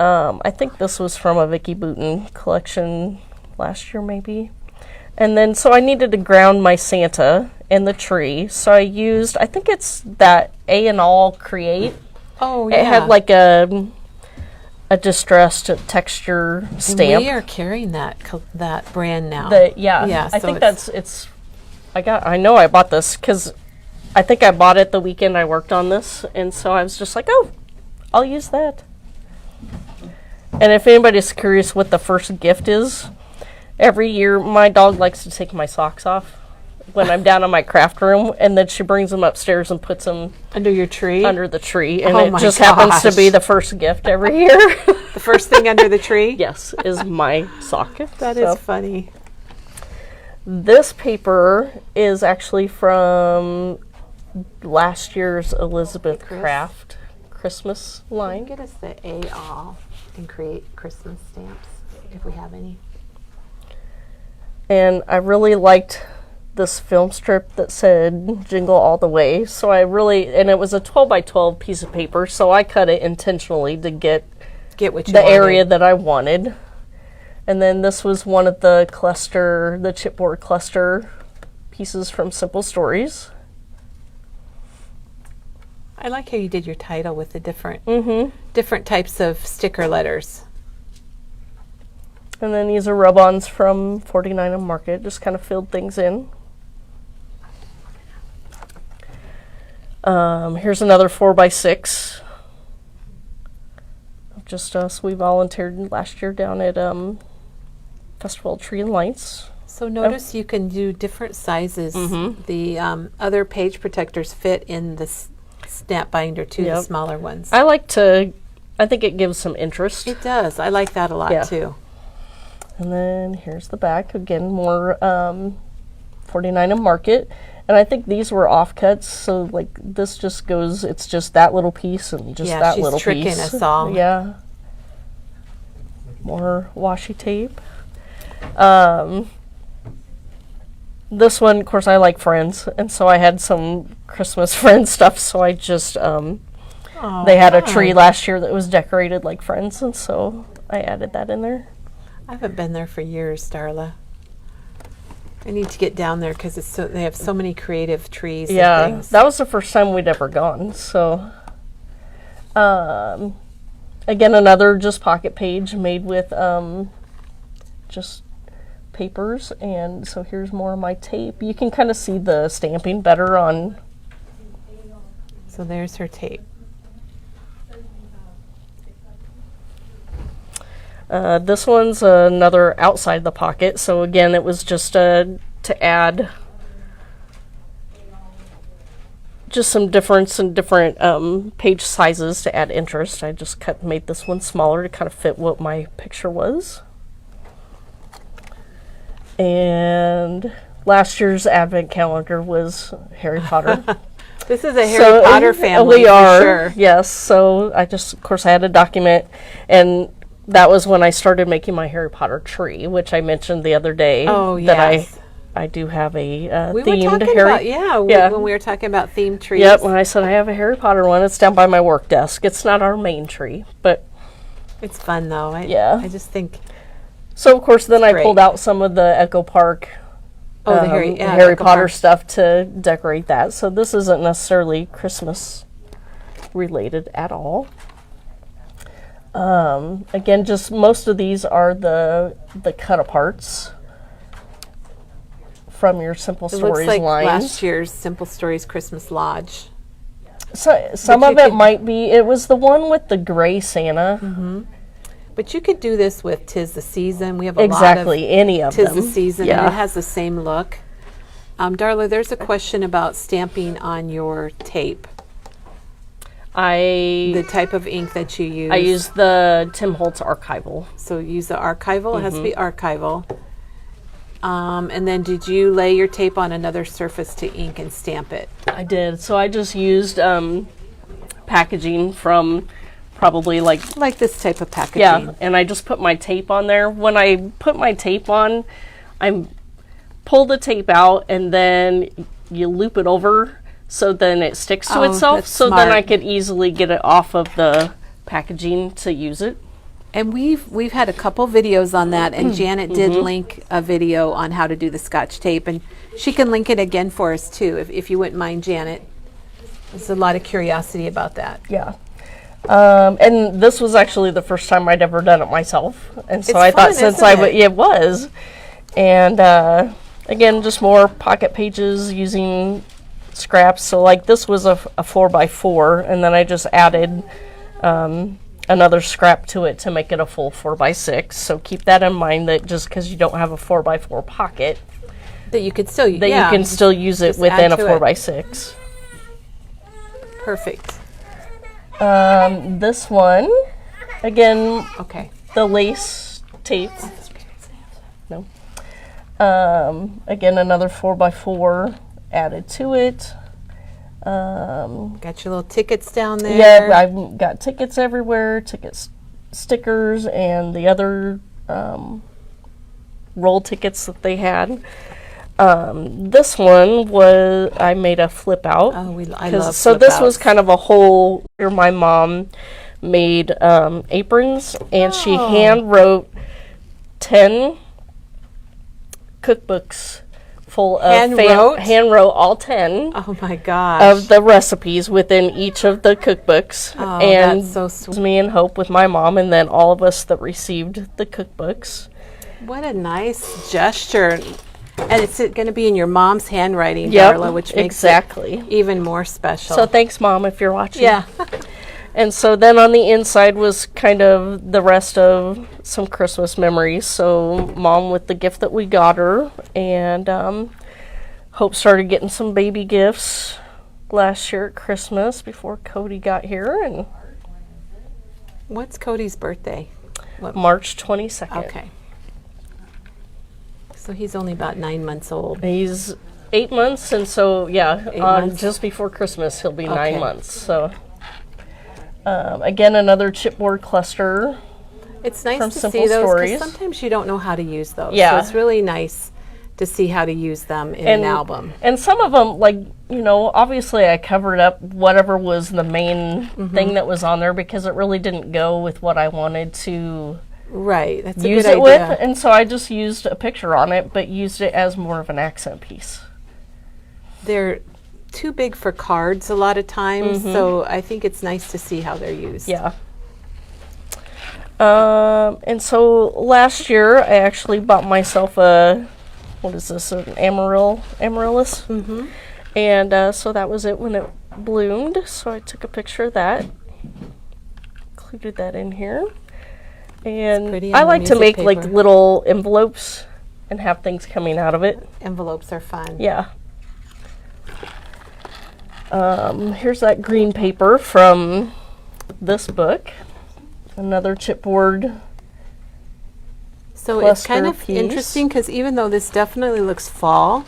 I think this was from a Vicky Boutin collection last year, maybe. And then, so I needed to ground my Santa in the tree, so I used, I think it's that A&All Create. Oh, yeah. It had like a distressed texture stamp. And we are carrying that brand now. Yeah. I think it's. I know I bought this because I think I bought it the weekend I worked on this, and so I was just like, oh, I'll use that. And if anybody's curious what the first gift is, every year my dog likes to take my socks off when I'm down in my craft room, and then she brings them upstairs and puts them under your tree? Under the tree, and it just happens to be the first gift every year. The first thing under the tree? Yes, is my sock. That is funny. This paper is actually from last year's Elizabeth Craft Christmas line. Get us the A-all and create Christmas stamps. if we have any. And I really liked this film strip that said Jingle All the Way. So and it was a 12 by 12 piece of paper, so I cut it intentionally to get what you the wanted. area that I wanted. And then this was one of the chipboard cluster pieces from Simple Stories. I like how you did your title with the different types of sticker letters. And then these are rub-ons from 49 and Market, just kind of filled things in. Here's another 4x6. Just us. We volunteered last year down at Festival of Tree and Lights. So notice you can do different sizes. The other page protectors fit in the snap binder too, the smaller ones. I think it gives some interest. It does. I like that a lot too. And then here's the back. Again, more 49 and Market. And I think these were offcuts, so like this just goes, it's just that little piece and just that little piece. Yeah, she's tricking us all. Yeah. More washi tape. This one, of course, I like Friends, and so I had some Christmas Friends stuff, so I just, they had a tree last year that was decorated like Friends, and so I added that in there. I haven't been there for years, Darla. I need to get down there because they have so many creative trees and things. That was the first time we'd ever gone, so. Again, another just pocket page made with just papers, and so here's more of my tape. You can kind of see the stamping better on. So there's her tape. This one's another outside the pocket, so again it was just to add just some difference in different page sizes to add interest. I just made this one smaller to kind of fit what my picture was. And last year's advent calendar was Harry Potter. This is a Harry Potter family. We are, for sure. Yes. So I just, of course, I had a document, and that was when I started making my Harry Potter tree, which I mentioned the other day. Oh, that yes. I do have a we themed were talking Harry. about, when we were talking about themed trees. Yep. When I said I have a Harry Potter one, it's down by my work desk. It's not our main tree, but it's fun though. I just think. So of course, then I great. pulled out some of the Echo Park. The Harry Potter stuff to decorate that. So this isn't necessarily Christmas related at all. Again, just most of these are the cut aparts from your Simple Stories looks like lines. Last year's Simple Stories Christmas Lodge. So some of it might be. It was the one with the gray Santa. Mm-hmm. But you could do this with 'Tis the Season. We have a exactly lot of any of 'Tis them. the Season, Yeah. and it has the same look. Darla, there's a question about stamping on your tape. The type of ink that you use. I use the Tim Holtz Archival. So use the archival. It has to be archival. And then did you lay your tape on another surface to ink and stamp it? I did. So I just used packaging from probably like this type of packaging. Yeah, and I just put my tape on there. When I put my tape on, I pull the tape out and then you loop it over so then it sticks to itself. So smart. then I could easily get it off of the packaging to use it. And we've had a couple videos on that, and Janet did link a video on how to do the Scotch tape, and she can link it again for us too, if you wouldn't mind, Janet. There's a lot of curiosity about that. Yeah. And this was actually the first time I'd ever done it myself, and so It's I fun, thought since isn't it? it was, and again, just more pocket pages using scraps. So like this was a 4x4, and then I just added another scrap to it to make it a full 4x6. So keep that in mind, that just because you don't have a 4x4 pocket, That you could still use. that you can still use it just within add a to it. 4x6. Perfect. This one, again, Okay. the lace tape. No. Again, another 4x4 added to it. Got your little tickets down there. Yeah, I've got tickets everywhere, stickers, and the other roll tickets that they had. This one was, I made a flip out. Oh, I love so flip this outs. was kind of a whole, where my mom made aprons, and she hand wrote 10 cookbooks full of hand wrote all 10 Oh my gosh. of the recipes within each of the cookbooks. Oh, and that's so sweet. me and Hope with my mom, and then all of us that received the cookbooks. What a nice gesture. And it's going to be in your mom's handwriting, Yep, Darla, which makes exactly. it even more special. So thanks, Mom, if you're watching. yeah. And so then on the inside was kind of the rest of some Christmas memories. So Mom with the gift that we got her, and Hope started getting some baby gifts last year at Christmas before Cody got here, and What's Cody's birthday? March 22nd. Okay. So he's only about 9 months old. He's 8 months, and so, yeah, 8 months? just before Christmas, he'll be Okay. 9 months. So, again, another chipboard cluster. It's nice From to Simple see those Stories. because sometimes you don't know how to use those. Yeah. So it's really nice to see how to use them in an album. And some of them, like, you know, obviously I covered up whatever was the main thing that was on there because it really didn't go with what I wanted to Right. That's a use good it idea. with. And so I just used a picture on it, but used it as more of an accent piece. They're too big for cards a lot of times, so I think it's nice to see how they're used. Yeah. And so last year I actually bought myself a, what is this, an amaryllis? Mm-hmm. And so that was it when it bloomed. So I took a picture of that, included that in here. And pretty I on the like to make music like paper. little envelopes and have things coming out of it. Envelopes are fun. Yeah. Here's that green paper from this book. Another chipboard. So it's kind cluster of piece. interesting because even though this definitely looks fall,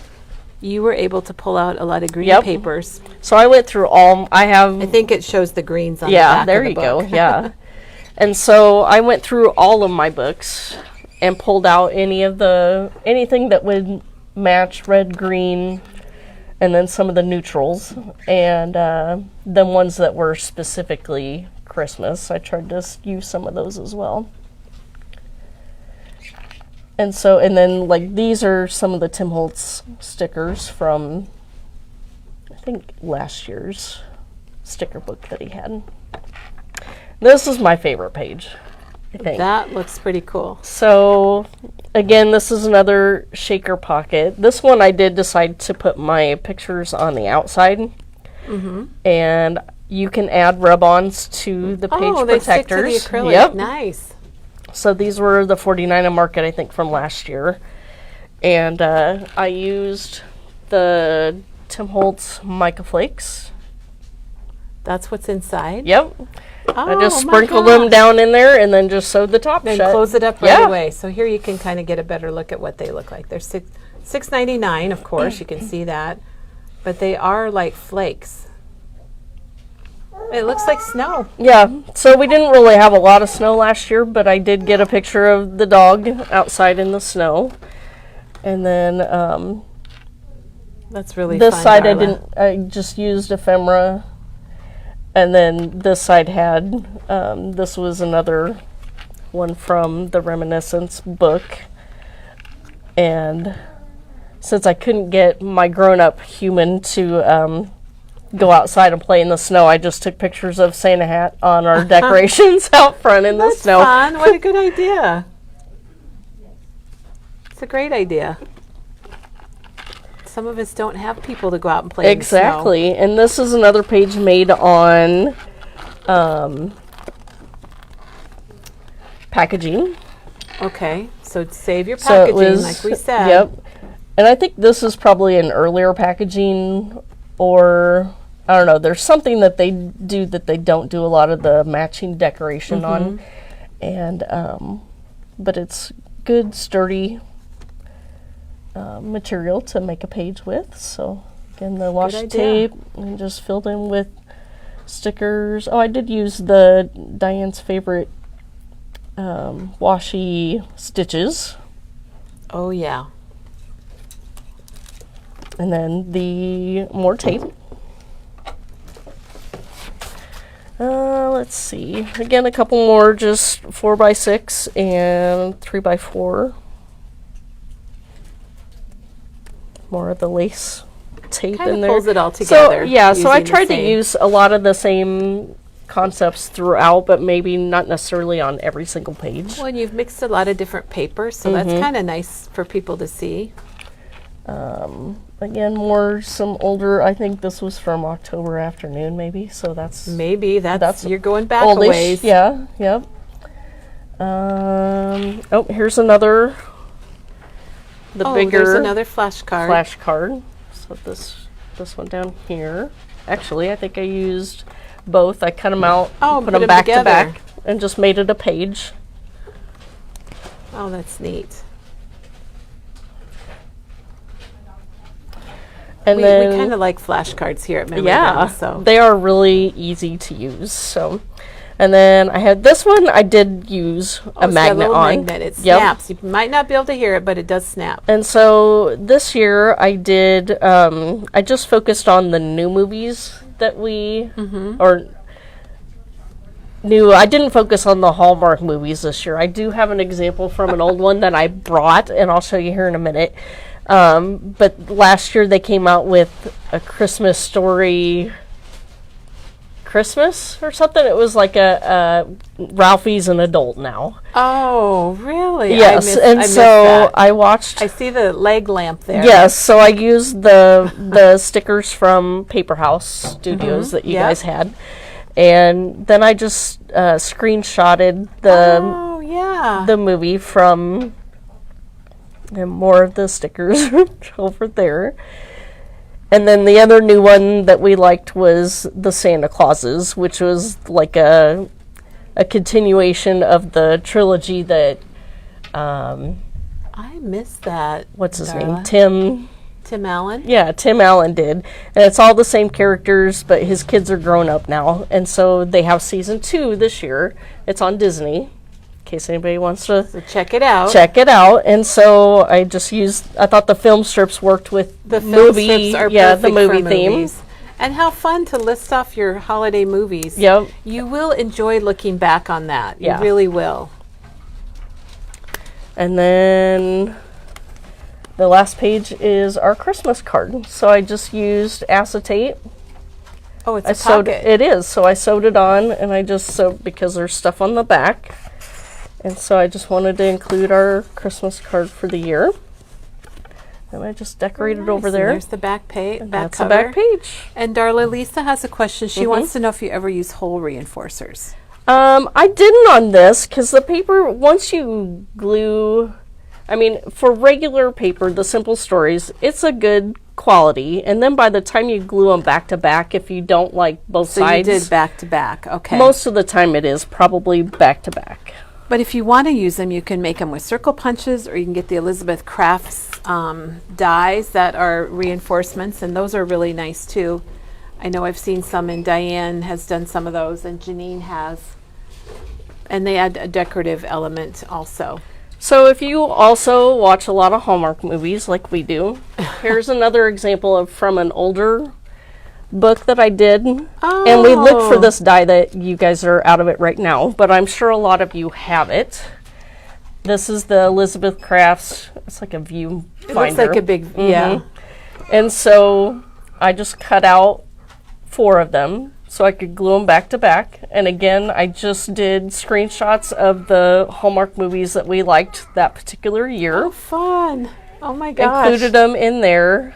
you were able to pull out a lot of green Yep. papers. So I went through all, I have, I think it shows the greens on the yeah, back there of the you book. go, yeah. And so I went through all of my books and pulled out anything that would match red, green, and then some of the neutrals, and the ones that were specifically Christmas. I tried to use some of those as well. And so, and then like these are some of the Tim Holtz stickers from, I think, last year's sticker book that he had. This is my favorite page, I think. That looks pretty cool. So, again, this is another shaker pocket. This one I did decide to put my pictures on the outside. And you can add rub-ons to the page Oh, they stick to the protectors. acrylic. Yep. Nice. So these were the 49 Market, I think, from last year. And I used the Tim Holtz Mica Flakes. That's what's inside. Yep. Oh, I just my sprinkled them gosh. down in there and then just sewed the top Then shut. close it up right Yeah. away. So here you can kind of get a better look at what they look like. They're $6.99, of course. You can see that. But they are like flakes. It looks like snow. Yeah, so we didn't really have a lot of snow last year, but I did get a picture of the dog outside in the snow. And then That's really this fun, side Darla. I just used ephemera. And then this side had, this was another one from the Reminiscence book. And since I couldn't get my grown-up human to go outside and play in the snow, I just took pictures of Santa hat on our decorations out front in the That's snow. fun. What a good idea. It's a great idea. Some of us don't have people to go out and play in the snow. Exactly. And this is another page made on packaging. Okay, so save your So it packaging, was, like we said. Yep. And I think this is probably an earlier packaging, or I don't know. There's something that they do that they don't do a lot of the matching decoration on, and but it's good, sturdy material to make a page with. So again, the washi idea. tape and just filled in with stickers. Oh, I did use the Diane's favorite washi stitches. Oh, yeah. And then the more tape. Let's see. Again, a couple more, just 4x6 and 3x4. More of the lace tape Kind in of there. pulls it all together. So, yeah, so I using the tried to same. use a lot of the same concepts throughout, but maybe not necessarily on every single page. Well, and you've mixed a lot of different papers, so that's kind of nice for people to see. Again, more some older, I think this was from October afternoon maybe, so that's Maybe that's you're going back a oldish. ways. Yeah, yep. Oh, here's another, the bigger there's another flashcard. flashcard. So this one down here. Actually, I think I used both. I cut them out, put them back together. to back, and just made it a page. Oh, that's neat. And We then kind of like flashcards here at Memory yeah, Bank, so they are really easy to use. So, and then I had this one. I did use a it's got magnet little on. magnet. It Yep. snaps. You might not be able to hear it, but it does snap. And so this year I did. I just focused on the new movies that we or new. I didn't focus on the Hallmark movies this year. I do have an example from an old one that I brought, and I'll show you here in a minute. But last year they came out with A Christmas Story Christmas or something. It was like a Ralphie's an adult now. Oh, really? Yes, I missed that. I watched. I see the leg lamp there. Yes, so I used the stickers from Paper House Studios that you Yep. guys had, and then I just screenshotted Oh, yeah. the movie from. And more of the stickers over there. And then the other new one that we liked was the Santa Clauses, which was like a continuation of the trilogy that I missed that. what's his Darla. name? Tim Allen? Yeah, Tim Allen did. And it's all the same characters, but his kids are grown up now. And so they have season 2 this year. It's on Disney. In case anybody wants to So check it out. check it out. And so I just I thought the film strips worked with The film movie, strips are the perfect movie for theme. movies. And how fun to list off your holiday movies. Yep. You will enjoy looking back on that. Yeah. You really will. And then the last page is our Christmas card. So I just used acetate. Oh, it's I a sewed pocket. it is. So I sewed it on, and I just sewed because there's stuff on the back. And so I just wanted to include our Christmas card for the year. And I just decorated over Nice. And there. there's the back page. That's the back page. And Darla, Lisa has a question. She wants to know if you ever use hole reinforcers. I didn't on this because the paper, once you glue, I mean, for regular paper, the simple stories, it's a good quality. And then by the time you glue them back to back, if you don't like both So sides, you did back to back. Okay. most of the time it is probably back to back. But if you want to use them, you can make them with circle punches, or you can get the Elizabeth Crafts dies that are reinforcements, and those are really nice too. I know I've seen some, and Diane has done some of those, and Janine has. And they add a decorative element also. So if you also watch a lot of Hallmark movies like we do, here's another example of from an older book that I did. And we looked for this die that you guys are out of it right now, but I'm sure a lot of you have it. This is the Elizabeth Crafts. It's like a view It finder. looks like a big, yeah. And so I just cut out 4 of them so I could glue them back to back. And again, I just did screenshots of the Hallmark movies that we liked that particular year. Oh, fun. Oh my gosh. Included them in there.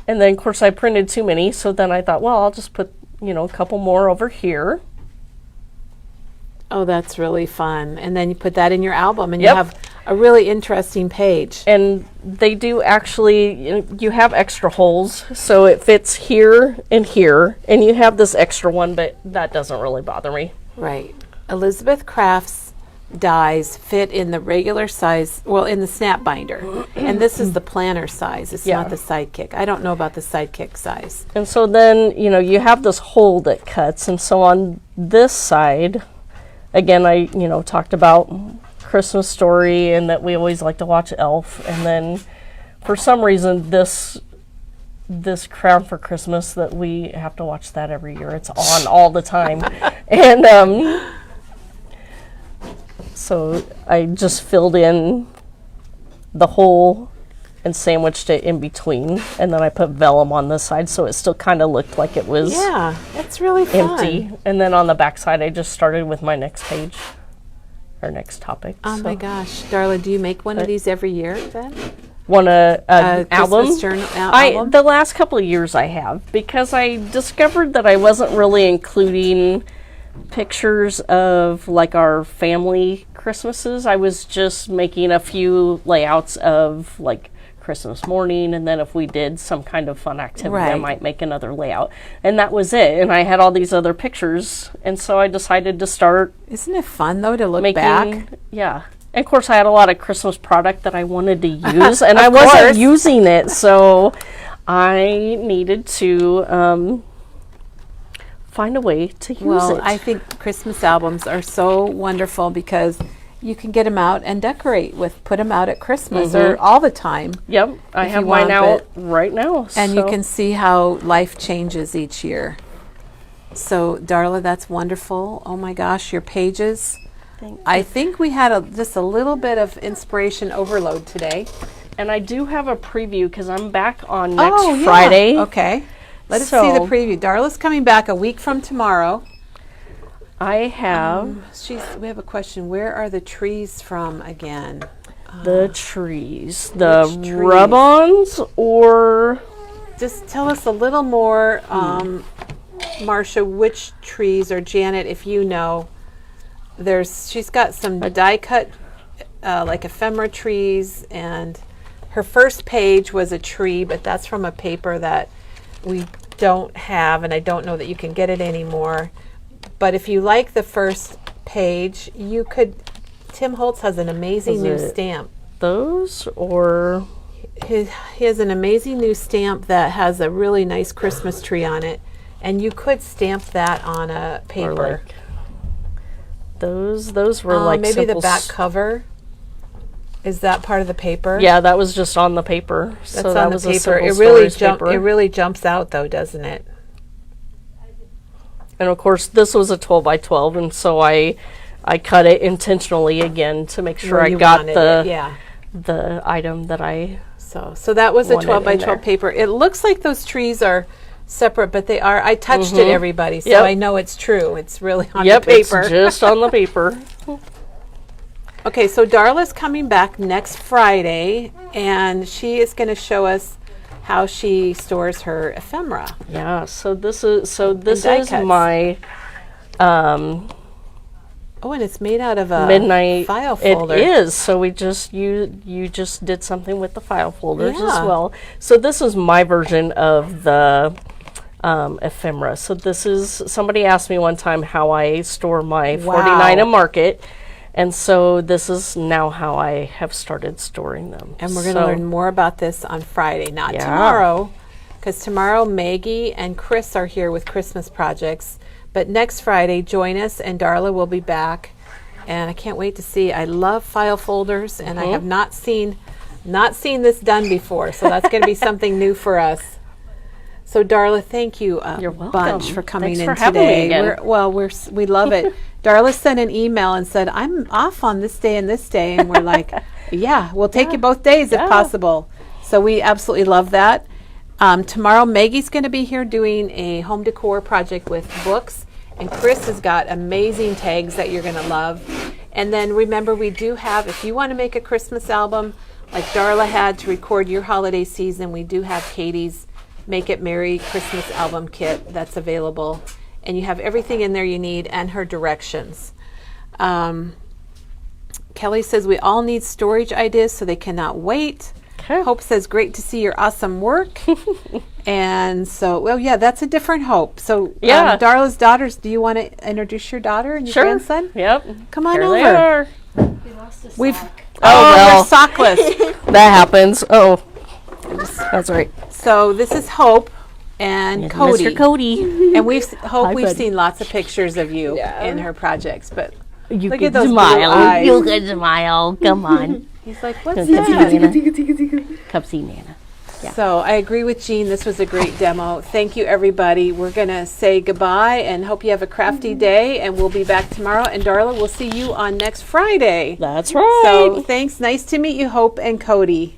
And then, of course, I printed too many, so then I thought, well, I'll just put, a couple more over here. Oh, that's really fun. And then you put that in your album, and Yep. you have a really interesting page. And they do actually, you have extra holes, so it fits here, and you have this extra one, but that doesn't really bother me. Right. Elizabeth Crafts dies fit in the regular size, well, in the snap binder. And this is the planner size. It's Yeah. not the sidekick. I don't know about the sidekick size. And so then, you have this hole that cuts, and so on this side, again, I talked about Christmas Story and that we always like to watch Elf, and then for some reason this Crown for Christmas, that we have to watch that every year. It's on all the time. And so I just filled in the hole and sandwiched it in between, and then I put vellum on the side so it still kind of looked like it was that's really fun. empty. And then on the back side I just started with my next page, or next topic. Oh my gosh, Darla, do you make one of these every year then? Album? Christmas journal album? The last couple of years I have, because I discovered that I wasn't really including pictures of like our family Christmases. I was just making a few layouts of like Christmas morning, and then if we did some kind of fun activity, I might make another layout, and that was it. And I had all these other pictures, and so I decided to start. Isn't it fun though to look back? Yeah. And of course I had a lot of Christmas product that I wanted to use, and I wasn't using it, so I needed to find a way to use it. Well, I think Christmas albums are so wonderful because you can get them out and put them out at Christmas or all the time. Yep, I have mine out right now. And you can see how life changes each year. So, Darla, that's wonderful. Oh my gosh, your pages. I think we had just a little bit of inspiration overload today. And I do have a preview because I'm back on next Friday. Okay. Let us see the preview. Darla's coming back a week from tomorrow. I have... we have a question. Where are the trees from again? The trees. The rub-ons, or... Just tell us a little more, Marcia, which trees, or Janet, if you know. She's got some die-cut, like ephemera trees, and her first page was a tree, but that's from a paper that we don't have, and I don't know that you can get it anymore. But if you like the first page, you could... Tim Holtz has an amazing new stamp. Those, or... He has an amazing new stamp that has a really nice Christmas tree on it, and you could stamp that on a paper. Those were like maybe the back cover. Is that part of the paper? Yeah, that was just on the paper. That's so on the paper. It really jumps out though, doesn't it? And of course, this was a 12 by 12, and so I cut it intentionally again to make sure I got the item that I. So that was a 12 by 12 paper. It looks like those trees are separate, but they are. I touched it, everybody, so I know it's true. It's really on the paper. It's just on the paper. Okay, so Darla's coming back next Friday, and she is going to show us how she stores her ephemera. Yeah. So this is my. Oh, and it's made out of a midnight file folder. It is. So you just did something with the file folders as well. So this is my version of the ephemera. So this is, somebody asked me one time how I store my 49 and Market, and so this is now how I have started storing them. And we're going to learn more about this on Friday, not tomorrow, because tomorrow Maggie and Chris are here with Christmas projects. But next Friday, join us, and Darla will be back. And I can't wait to see. I love file folders, and I have not seen this done before, so that's going to be something new for us. So Darla, thank you a bunch for coming in today. We love it. Darla sent an email and said, I'm off on this day and this day, and we're like, yeah, we'll take you both days if possible. So we absolutely love that. Tomorrow, Maggie's going to be here doing a home decor project with books, and Chris has got amazing tags that you're going to love. And then remember, we do have, if you want to make a Christmas album like Darla had to record your holiday season, we do have Katie's Make It Merry Christmas album kit that's available, and you have everything in there you need and her directions. Kelly says we all need storage ideas, so they cannot wait. Hope says, great to see your awesome work. And so, that's a different Hope. So, Darla's daughters, do you want to introduce your daughter and your grandson? Yep. Come on Here over. They are. We lost a sock. You're sockless. That happens. Oh, that's right. So, this is Hope and Cody. Mr. Cody. And we've seen lots of pictures of you in her projects, but You Look can at those blue smile. eyes. You can smile. Come on. He's like, what's Come see that? Nana. Come see Nana. Yeah. So I agree with Jean. This was a great demo. Thank you, everybody. We're going to say goodbye and hope you have a crafty day. And we'll be back tomorrow. And Darla, we'll see you on next Friday. That's right. So thanks. Nice to meet you, Hope and Cody.